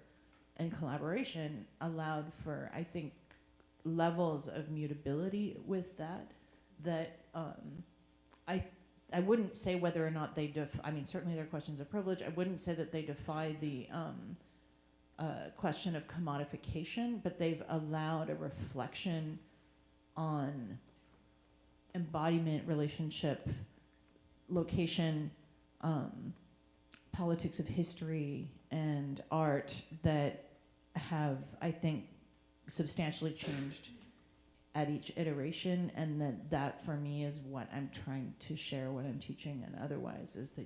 and collaboration allowed for, I think, levels of mutability with that I wouldn't say whether or not they I mean, certainly there are questions of privilege. I wouldn't say that they defy the question of commodification, but they've allowed a reflection on embodiment, relationship, location, politics of history, and art that have, I think, substantially changed at each iteration, and that for me is what I'm trying to share when I'm teaching, and otherwise is that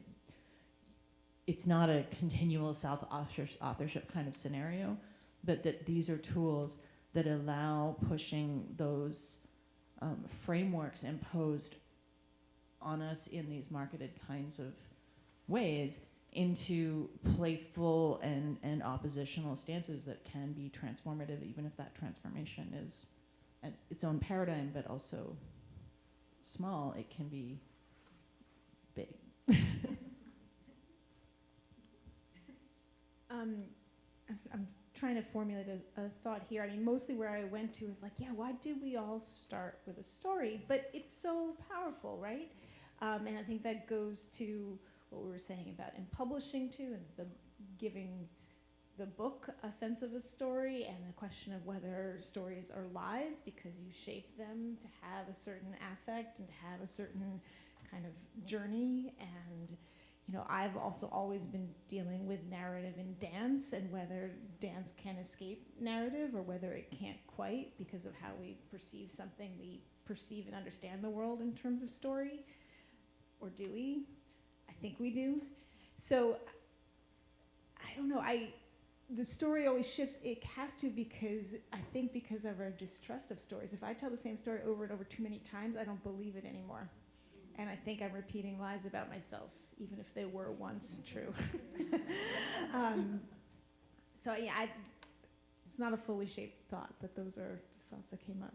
it's not a continual self-authorship kind of scenario, but that these are tools that allow pushing those frameworks imposed on us in these marketed kinds of ways into playful and oppositional stances that can be transformative, even if that transformation is its own paradigm, but also small. It can be big. I'm trying to formulate a thought here. I mean, mostly where I went to is like, yeah, why do we all start with a story? But it's so powerful, right? And I think that goes to what we were saying about in publishing too, and the giving the book a sense of a story, and the question of whether stories are lies because you shape them to have a certain affect and to have a certain kind of journey. And you know, I've also always been dealing with narrative in dance, and whether dance can escape narrative or whether it can't quite because of how we perceive something. We perceive and understand the world in terms of story, or do we? I think we do. So I don't know. The story always shifts. It has to, because I think because of our distrust of stories. If I tell the same story over and over too many times, I don't believe it anymore. And I think I'm repeating lies about myself, even if they were once true. So yeah, it's not a fully shaped thought, but those are the thoughts that came up.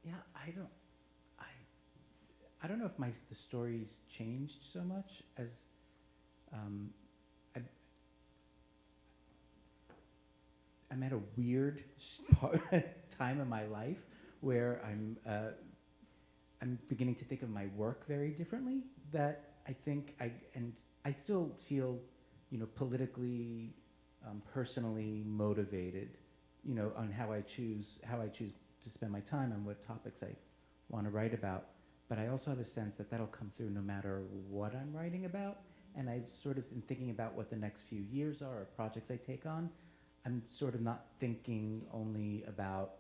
Yeah, I don't know if the story's changed so much as I'm at a weird time in my life where I'm beginning to think of my work very differently. That I think I still feel, you know, politically, personally motivated, you know, on how I choose to spend my time and what topics I want to write about. But I also have a sense that that'll come through no matter what I'm writing about. And I've sort of been thinking about what the next few years are, or projects I take on. I'm sort of not thinking only about,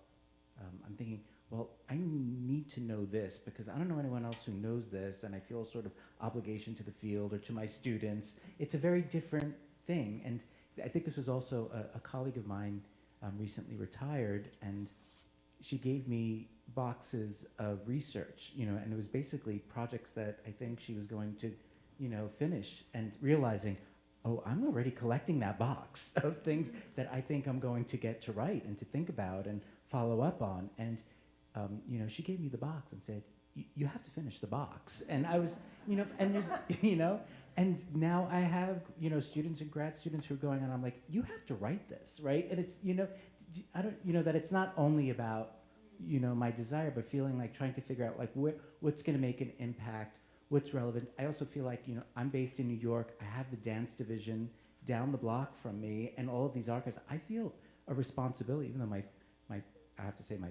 I'm thinking, well, I need to know this because I don't know anyone else who knows this, and I feel a sort of obligation to the field or to my students. It's a very different thing. And I think this was also a colleague of mine recently retired, and she gave me boxes of research, you know, and it was basically projects that I think she was going to, you know, finish, and realizing, oh, I'm already collecting that box of things that I think I'm going to get to write and to think about and follow up on. And, you know, she gave me the box and said, you have to finish the box. And I was, you know, and there's, you know, and now I have, you know, students and grad students who are going on, I'm like, you have to write this, right? And it's, you know, you know, that it's not only about, you know, my desire, but feeling like trying to figure out like what's going to make an impact, what's relevant. I also feel like, you know, I'm based in New York. I have the dance division down the block from me and all of these archives. I feel a responsibility, even though my I have to say my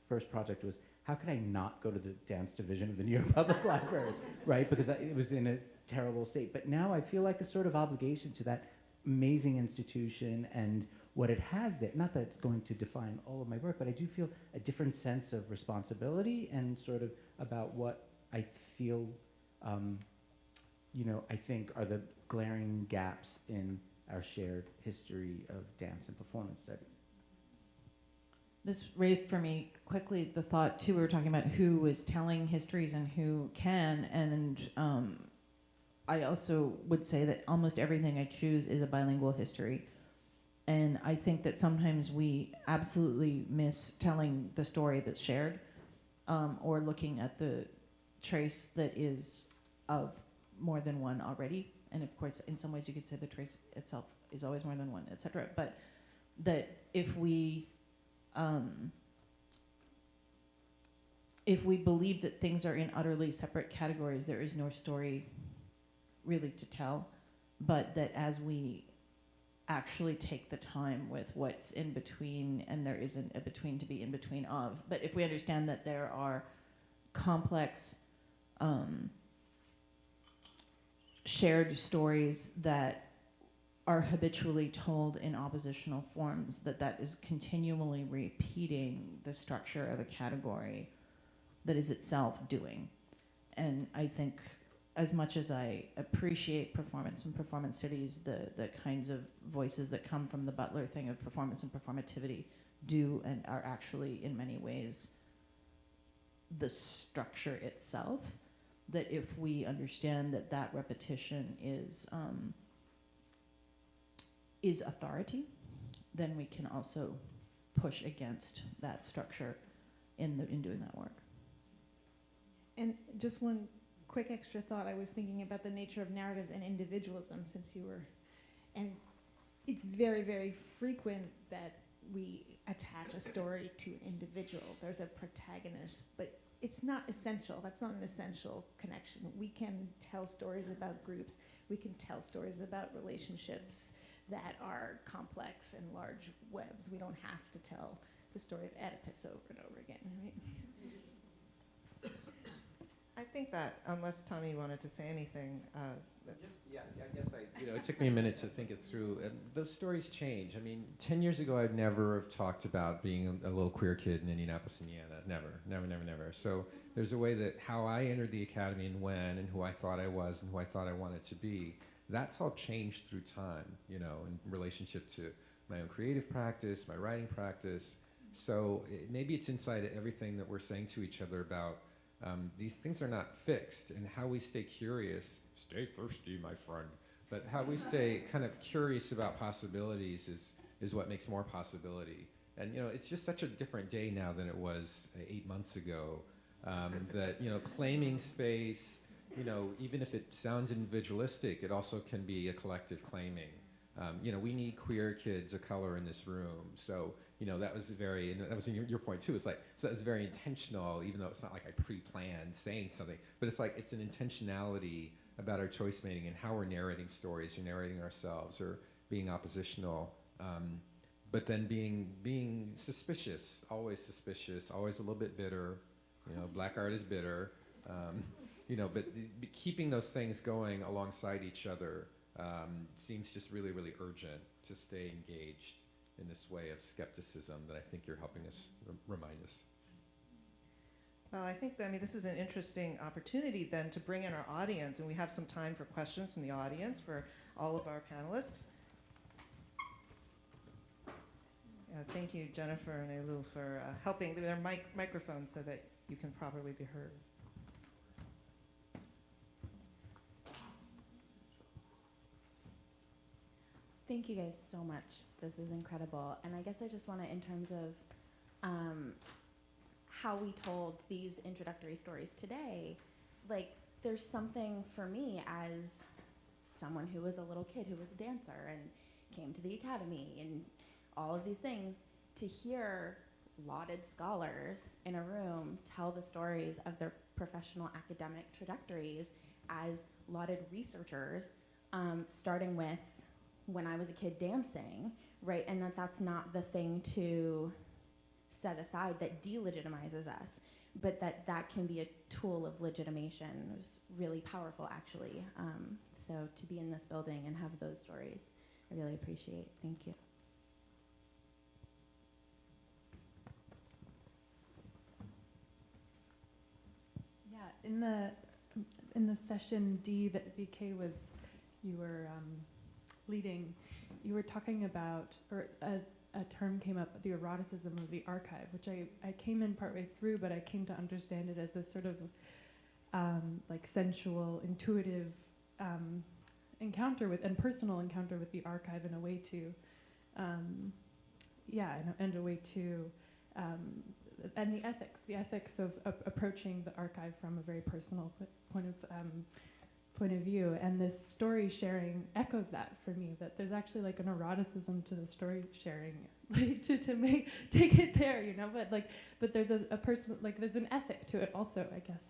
first project was, how could I not go to the dance division of the New York Public Library, right? Because it was in a terrible state. But now I feel like a sort of obligation to that amazing institution and what it has there. Not that it's going to define all of my work, but I do feel a different sense of responsibility and sort of about what I feel, I think are the glaring gaps in our shared history of dance and performance studies. This raised for me quickly the thought, too, we were talking about who is telling histories and who can, and I also would say that almost everything I choose is a bilingual history. And I think that sometimes we absolutely miss telling the story that's shared, or looking at the trace that is of more than one already. And of course, in some ways you could say the trace itself is always more than one, et cetera. But that if we believe that things are in utterly separate categories, there is no story really to tell, but that as we actually take the time with what's in between, and there isn't a between to be in between of, but if we understand that there are complex shared stories that are habitually told in oppositional forms, that is continually repeating the structure of a category that is itself doing. And I think as much as I appreciate performance and performance studies, the kinds of voices that come from the Butler thing of performance and performativity do and are actually in many ways the structure itself, that if we understand that that repetition is authority, then we can also push against that structure in doing that work. And just one quick extra thought, I was thinking about the nature of narratives and individualism, since you were, and it's very, very frequent that we attach a story to an individual. There's a protagonist, but it's not essential. That's not an essential connection. We can tell stories about groups. We can tell stories about relationships that are complex and large webs. We don't have to tell the story of Oedipus over and over again, right? I think that, unless Tommy wanted to say anything, I guess it took me a minute to think it through. Those stories change. I mean, 10 years ago, I'd never have talked about being a little queer kid in Indianapolis, Indiana. Never. So there's a way that how I entered the academy and when, and who I thought I was and who I thought I wanted to be, that's all changed through time, in relationship to my own creative practice, my writing practice. So maybe it's inside everything that we're saying to each other about these things are not fixed, and how we stay curious, stay thirsty, my friend, but how we stay kind of curious about possibilities is what makes more possibility. And it's just such a different day now than it was 8 months ago, that claiming space, even if it sounds individualistic, it also can be a collective claiming. We need queer kids of color in this room, so that was very, and that was your point too. It's like, so that was very intentional, even though it's not like I pre-planned saying something, but it's like it's an intentionality about our choice making and how we're narrating stories or narrating ourselves or being oppositional, but then being suspicious, always a little bit bitter. Black art is bitter, but keeping those things going alongside each other seems just really, really urgent to stay engaged in this way of skepticism that I think you're helping us remind us. well, I think this is an interesting opportunity then to bring in our audience, and we have some time for questions from the audience for all of our panelists. Thank you, Jennifer and Elu, for helping. There are microphones so that you can properly be heard. Thank you guys so much. This is incredible. And I guess I just want to, in terms of how we told these introductory stories today, there's something for me as someone who was a little kid who was a dancer and came to the academy and all of these things, to hear lauded scholars in a room tell the stories of their professional academic trajectories as lauded researchers, starting with when I was a kid dancing, right? And that's not the thing to set aside that delegitimizes us, but that can be a tool of legitimation. It was really powerful, actually. So to be in this building and have those stories, I really appreciate. Thank you. Yeah, in the session D that BK you were leading, you were talking about, or a term came up, the eroticism of the archive, which I came in partway through, but I came to understand it as this sort of like sensual, intuitive encounter with, and personal encounter with the archive, in a way to, and a way to, and the ethics of approaching the archive from a very personal point of view. And this story sharing echoes that for me, that there's actually like an eroticism to the story sharing, like take it there, you know, but there's a person, like there's an ethic to it also, I guess,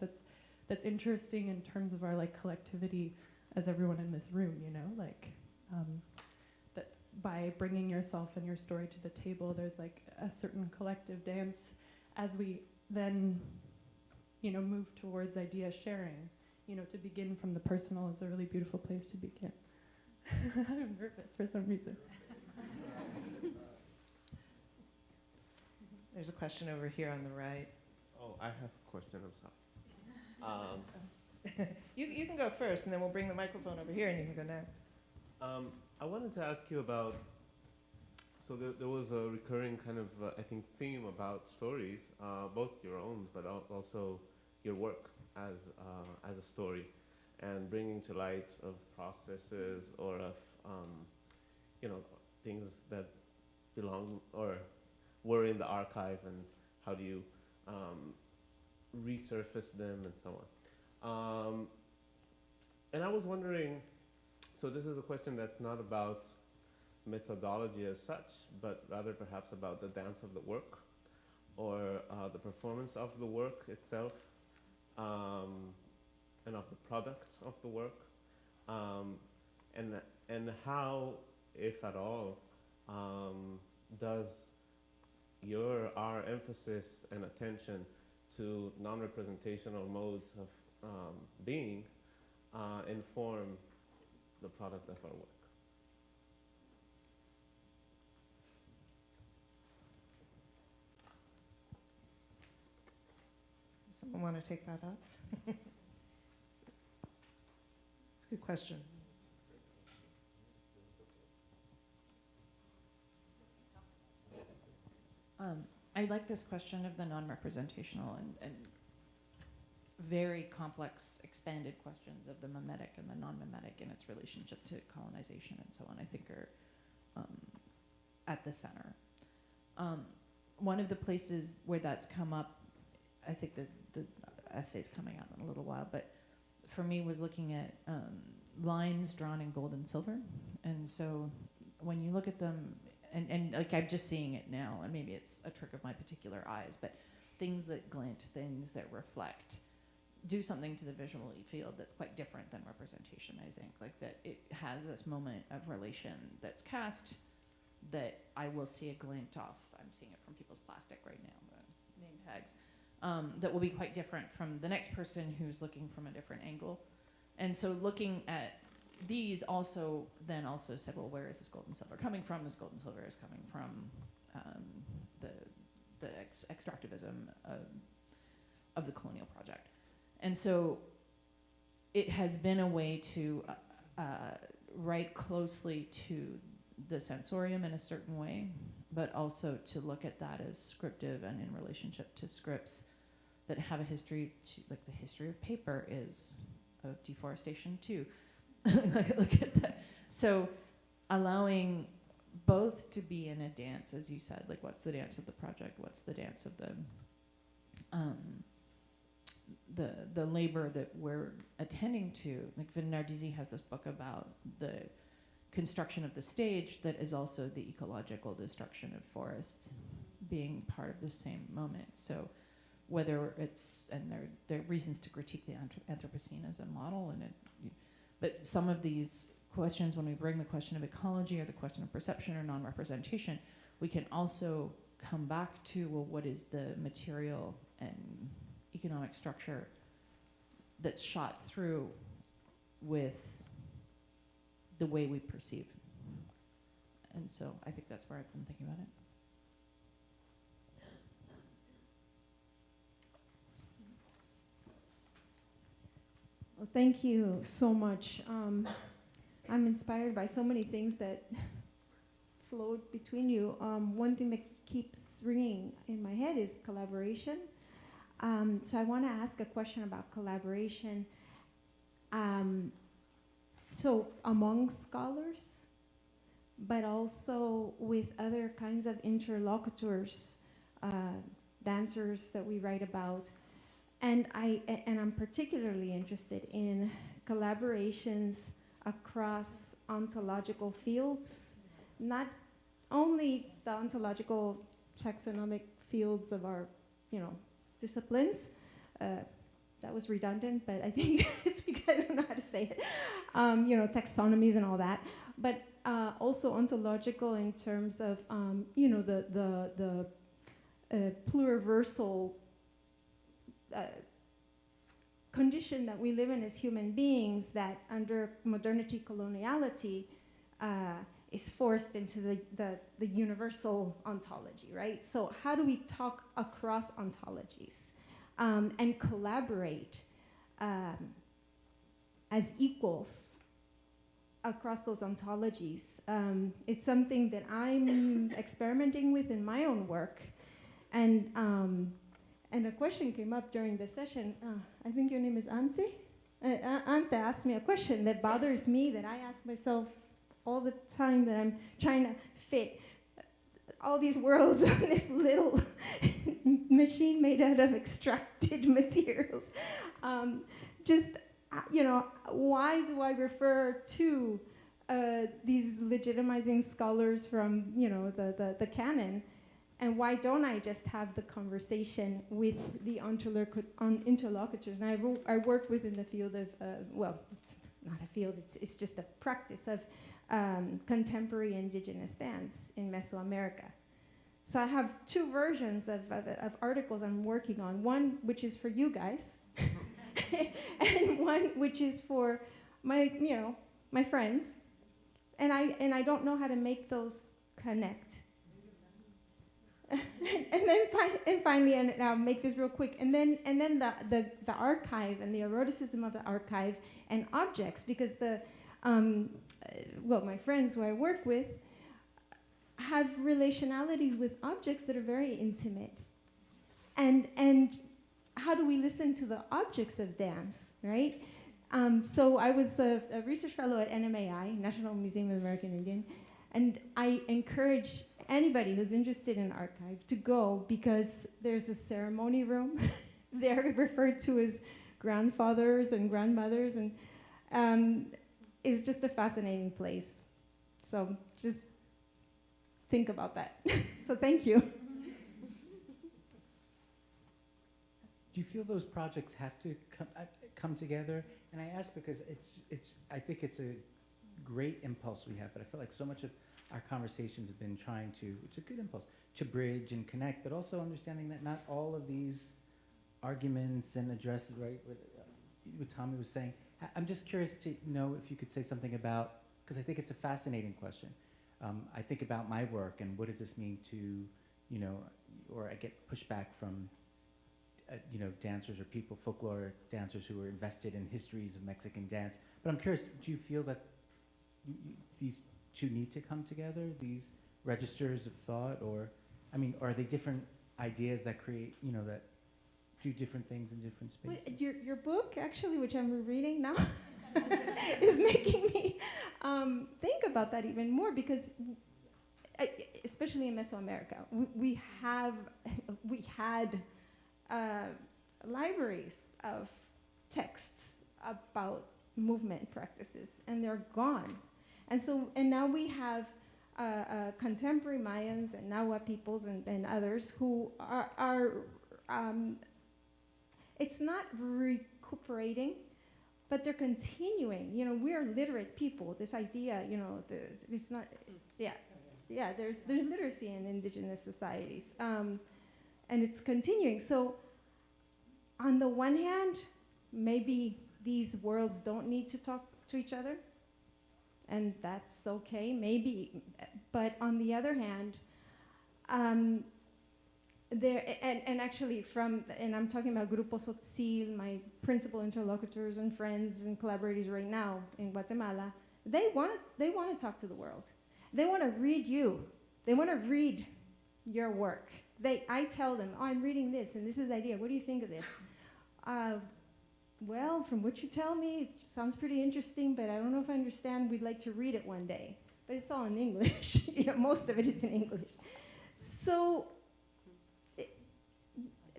that's interesting in terms of our like collectivity as everyone in this room, you know, like that by bringing yourself and your story to the table, there's like a certain collective dance as we then, you know, move towards idea sharing. You know, to begin from the personal is a really beautiful place to begin. I'm nervous for some reason. There's a question over here on the right. Oh, I have a question, I'm sorry. You can go first, and then we'll bring the microphone over here, and you can go next. I wanted to ask you about, so there was a recurring kind of, I think, theme about stories, both your own, but also your work as a story, and bringing to light of processes or of, you know, things that belong or were in the archive, and how do you resurface them and so on. And I was wondering, so this is a question that's not about methodology as such, but rather perhaps about the dance of the work, or the performance of the work itself, and of the product of the work, and how, if at all, does our emphasis and attention to non-representational modes of being inform the product of our work? Someone want to take that up? It's a good question. I like this question of the non-representational and very complex, expanded questions of the mimetic and the non-mimetic and its relationship to colonization and so on, I think are at the center. One of the places where that's come up, I think the essay's coming out in a little while, but for me was looking at lines drawn in gold and silver. And so when you look at them, and like I'm just seeing it now, and maybe it's a trick of my particular eyes, but things that glint, things that reflect, do something to the visual field that's quite different than representation, I think. Like that it has this moment of relation that's cast that I will see a glint off. I'm seeing it from people's plastic right now, the name tags. That will be quite different from the next person who's looking from a different angle. And so looking at these also said, well, where is this gold and silver coming from? This gold and silver is coming from the extractivism of the colonial project. And so it has been a way to write closely to the sensorium in a certain way, but also to look at that as scriptive and in relationship to scripts that have a history, like the history of paper is of deforestation too. Look at that. So allowing both to be in a dance, as you said, like what's the dance of the project, what's the dance of the labor that we're attending to. Like Vinardisi has this book about the construction of the stage that is also the ecological destruction of forests being part of the same moment. So whether it's, and there are reasons to critique the Anthropocene as a model, but some of these questions, when we bring the question of ecology or the question of perception or non-representation, we can also come back to, well, what is the material and economic structure that's shot through with the way we perceive. And so I think that's where I've been thinking about it. Well, thank you so much. I'm inspired by so many things that flowed between you. One thing that keeps ringing in my head is collaboration. So I want to ask a question about collaboration. So among scholars, but also with other kinds of interlocutors, dancers that we write about. And I'm particularly interested in collaborations across ontological fields, not only the ontological taxonomic fields of our, disciplines. That was redundant, but I think it's because I don't know how to say it. Taxonomies and all that, but also ontological in terms of, the pluriversal condition that we live in as human beings, that under modernity coloniality is forced into the universal ontology, right? So how do we talk across ontologies and collaborate as equals across those ontologies? It's something that I'm experimenting with in my own work. And a question came up during the session. I think your name is Ante. Ante asked me a question that bothers me, that I ask myself all the time, that I'm trying to fit all these worlds on this little machine made out of extracted materials. Why do I refer to these legitimizing scholars from, the canon? And why don't I just have the conversation with the interlocutors? And I work within the field of, it's not a field, it's just a practice of contemporary indigenous dance in Mesoamerica. So I have two versions of articles I'm working on. One which is for you guys, and one which is for my friends. And I don't know how to make those connect. and finally, and I'll make this real quick, and then the archive and the eroticism of the archive and objects, because my friends who I work with have relationalities with objects that are very intimate, and how do we listen to the objects of dance, right? So I was a research fellow at NMAI, National Museum of the American Indian, and I encourage anybody who's interested in archive to go, because there's a ceremony room. They're referred to as grandfathers and grandmothers, and it's just a fascinating place. So just think about that. So thank you. Do you feel those projects have to come together? And I ask because I think it's a great impulse we have, but I feel like so much of our conversations have been trying to, which is a good impulse, to bridge and connect, but also understanding that not all of these arguments and addresses, right, what Tommy was saying. I'm just curious to know if you could say something about, because I think it's a fascinating question. I think about my work and what does this mean to, or I get pushback from, dancers or people, folklore dancers who are invested in histories of Mexican dance. But I'm curious, do you feel that these two need to come together, these registers of thought, or, are they different ideas that create, that do different things in different spaces? Well, your book, actually, which I'm reading now, is making me think about that even more, because especially in Mesoamerica, we had libraries of texts about movement practices, and they're gone. And now we have contemporary Mayans and Nahua peoples and others who are it's not recuperating, but they're continuing. We are literate people. This idea, it's not, yeah. yeah, there's literacy in indigenous societies. And it's continuing. So on the one hand, maybe these worlds don't need to talk to each other, and that's okay, maybe. But on the other hand, actually and I'm talking about Grupo Sotzil, my principal interlocutors and friends and collaborators right now in Guatemala, they want to talk to the world. They want to read you. They want to read your work. I tell them, oh, I'm reading this, and this is the idea. What do you think of this? Well, from what you tell me, it sounds pretty interesting, but I don't know if I understand. We'd like to read it one day. But it's all in English. Most of it is in English. So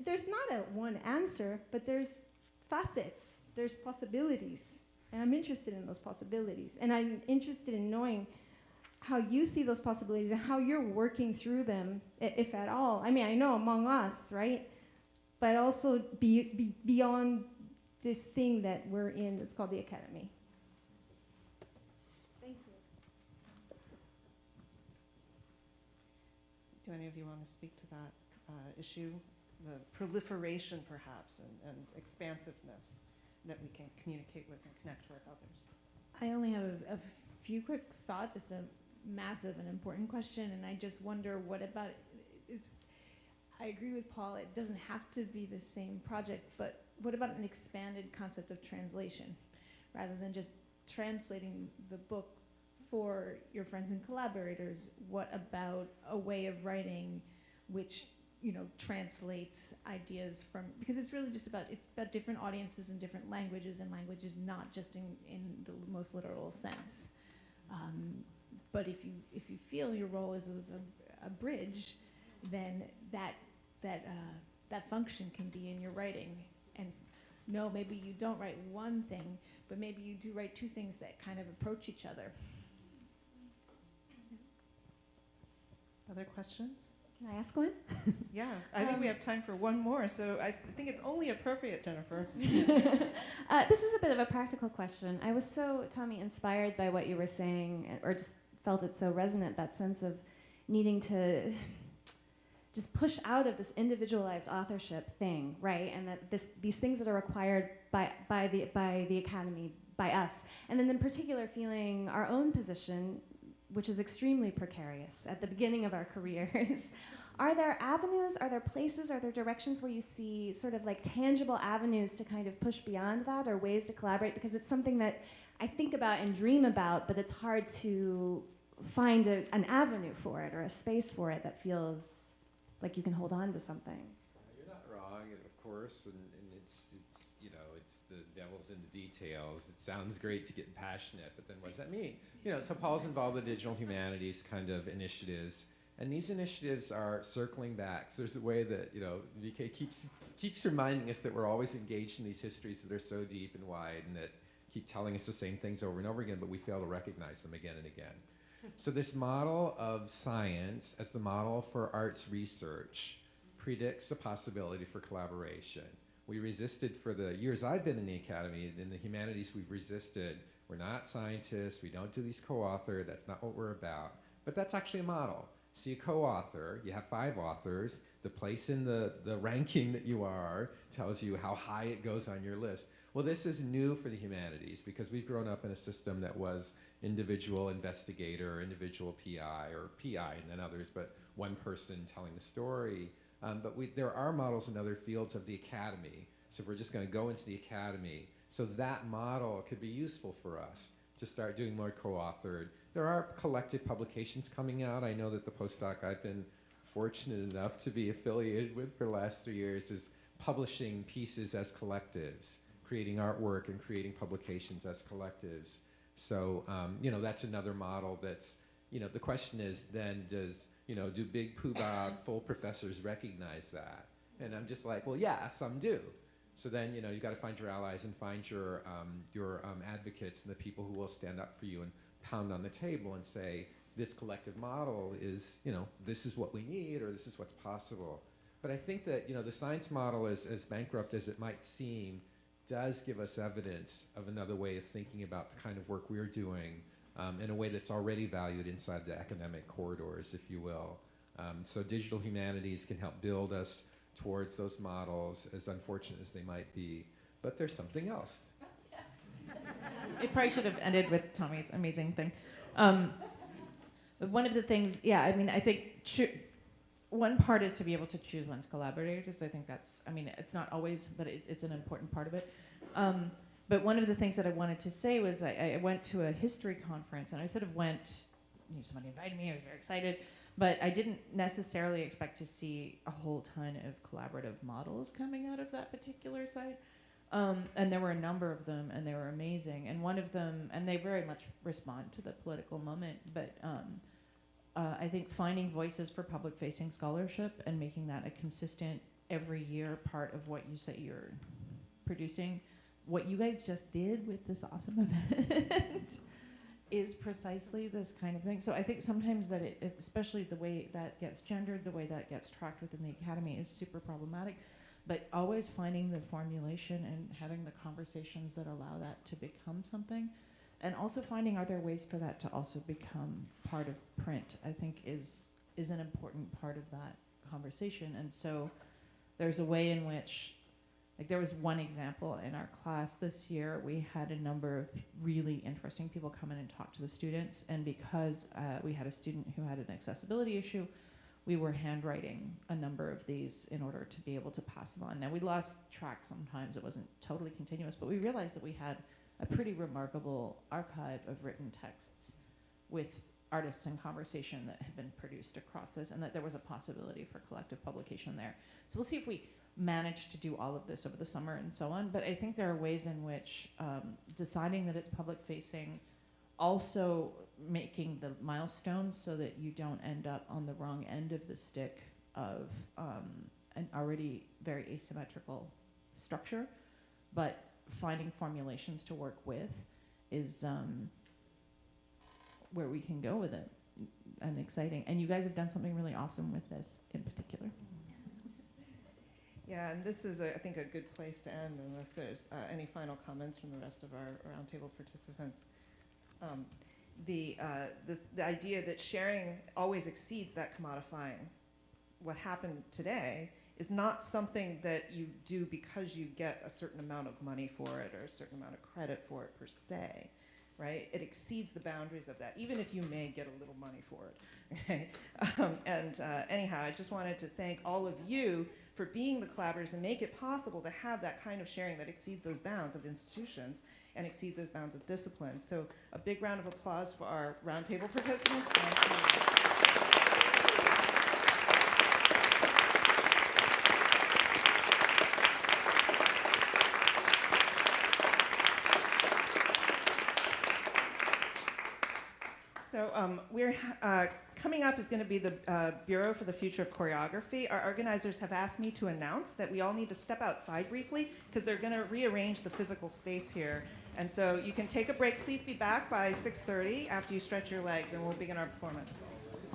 there's not a one answer, but there's facets. There's possibilities. And I'm interested in those possibilities. And I'm interested in knowing how you see those possibilities and how you're working through them, if at all. I mean, I know among us, right? But also beyond this thing that we're in that's called the academy. Thank you. Do any of you want to speak to that issue? The proliferation, perhaps, and expansiveness that we can communicate with and connect with others. I only have a few quick thoughts. It's a massive and important question, and I just wonder what about it's. I agree with Paul. It doesn't have to be the same project, but what about an expanded concept of translation, rather than just translating the book for your friends and collaborators? What about a way of writing, which translates ideas from, because it's really just about, it's about different audiences and different languages, and languages not just in the most literal sense. But if you feel your role is as a bridge, then that function can be in your writing. And no, maybe you don't write one thing, but maybe you do write two things that kind of approach each other. Other questions? Can I ask one? Yeah, I think we have time for one more, so I think it's only appropriate, Jennifer. This is a bit of a practical question. I was so, Tommy, inspired by what you were saying, or just felt it so resonant, that sense of needing to just push out of this individualized authorship thing, right? And that these things that are required by the academy, by us, and then in particular feeling our own position, which is extremely precarious at the beginning of our careers. Are there avenues, are there places, are there directions where you see sort of like tangible avenues to kind of push beyond that, or ways to collaborate? Because it's something that I think about and dream about, but it's hard to find an avenue for it or a space for it that feels like you can hold on to something. You're not wrong, of course, and it's the devil's in the details. It sounds great to get passionate, but then what does that mean? So Paul's involved in digital humanities kind of initiatives, and these initiatives are circling back. So there's a way that VK keeps reminding us that we're always engaged in these histories that are so deep and wide, and that keep telling us the same things over and over again, but we fail to recognize them again and again. So this model of science as the model for arts research predicts the possibility for collaboration. We resisted for the years I've been in the academy. In the humanities, we've resisted. We're not scientists. We don't do these co-author. That's not what we're about. But that's actually a model. So you co-author. You have 5 authors. The place in the ranking that you are tells you how high it goes on your list. Well, this is new for the humanities because we've grown up in a system that was individual investigator, individual PI, or PI and then others, but one person telling the story. But there are models in other fields of the academy. So if we're just going to go into the academy, so that model could be useful for us to start doing more co-authored. There are collective publications coming out. I know that the postdoc I've been fortunate enough to be affiliated with for the last 3 years is publishing pieces as collectives, creating artwork and creating publications as collectives. So, that's another model that's, the question is then do big poobah full professors recognize that? And I'm just like, well, yeah, some do. So then, you've got to find your allies and find your advocates and the people who will stand up for you and pound on the table and say, this collective model is, this is what we need, or this is what's possible. But I think that, the science model, as bankrupt as it might seem, does give us evidence of another way of thinking about the kind of work we're doing, in a way that's already valued inside the academic corridors, if you will. So digital humanities can help build us towards those models, as unfortunate as they might be. But there's something else. It probably should have ended with Tommy's amazing thing. But one of the things, yeah, I mean, I think one part is to be able to choose one's collaborators. I think that's, I mean, it's not always, but it's an important part of it. But one of the things that I wanted to say was I went to a history conference, and I sort of went, somebody invited me, I was very excited, but I didn't necessarily expect to see a whole ton of collaborative models coming out of that particular site. And there were a number of them, and they were amazing. And one of them, and they very much respond to the political moment, but I think finding voices for public-facing scholarship and making that a consistent, every year part of what you say you're producing, what you guys just did with this awesome event is precisely this kind of thing. So I think sometimes that especially the way that gets gendered, the way that gets tracked within the academy is super problematic. But always finding the formulation and having the conversations that allow that to become something. And also finding, are there ways for that to also become part of print, I think is an important part of that conversation. And so there's a way in which, like there was one example in our class this year, we had a number of really interesting people come in and talk to the students. And because we had a student who had an accessibility issue, we were handwriting a number of these in order to be able to pass them on. Now, we lost track sometimes. It wasn't totally continuous, but we realized that we had a pretty remarkable archive of written texts with artists in conversation that had been produced across this, and that there was a possibility for collective publication there. So we'll see if we manage to do all of this over the summer and so on. But I think there are ways in which deciding that it's public-facing, also making the milestones so that you don't end up on the wrong end of the stick of an already very asymmetrical structure, but finding formulations to work with is where we can go with it, and exciting. And you guys have done something really awesome with this in particular. Yeah, and this is, I think, a good place to end unless there's any final comments from the rest of our roundtable participants. The idea that sharing always exceeds that commodifying. What happened today is not something that you do because you get a certain amount of money for it or a certain amount of credit for it per se, right? It exceeds the boundaries of that, even if you may get a little money for it, okay? Anyhow, I just wanted to thank all of you for being the collaborators and make it possible to have that kind of sharing that exceeds those bounds of institutions and exceeds those bounds of disciplines. So a big round of applause for our roundtable participants. So we're coming up is going to be the Bureau for the Future of Choreography. Our organizers have asked me to announce that we all need to step outside briefly because they're going to rearrange the physical space here. And so you can take a break. Please be back by 6:30 after you stretch your legs, and we'll begin our performance.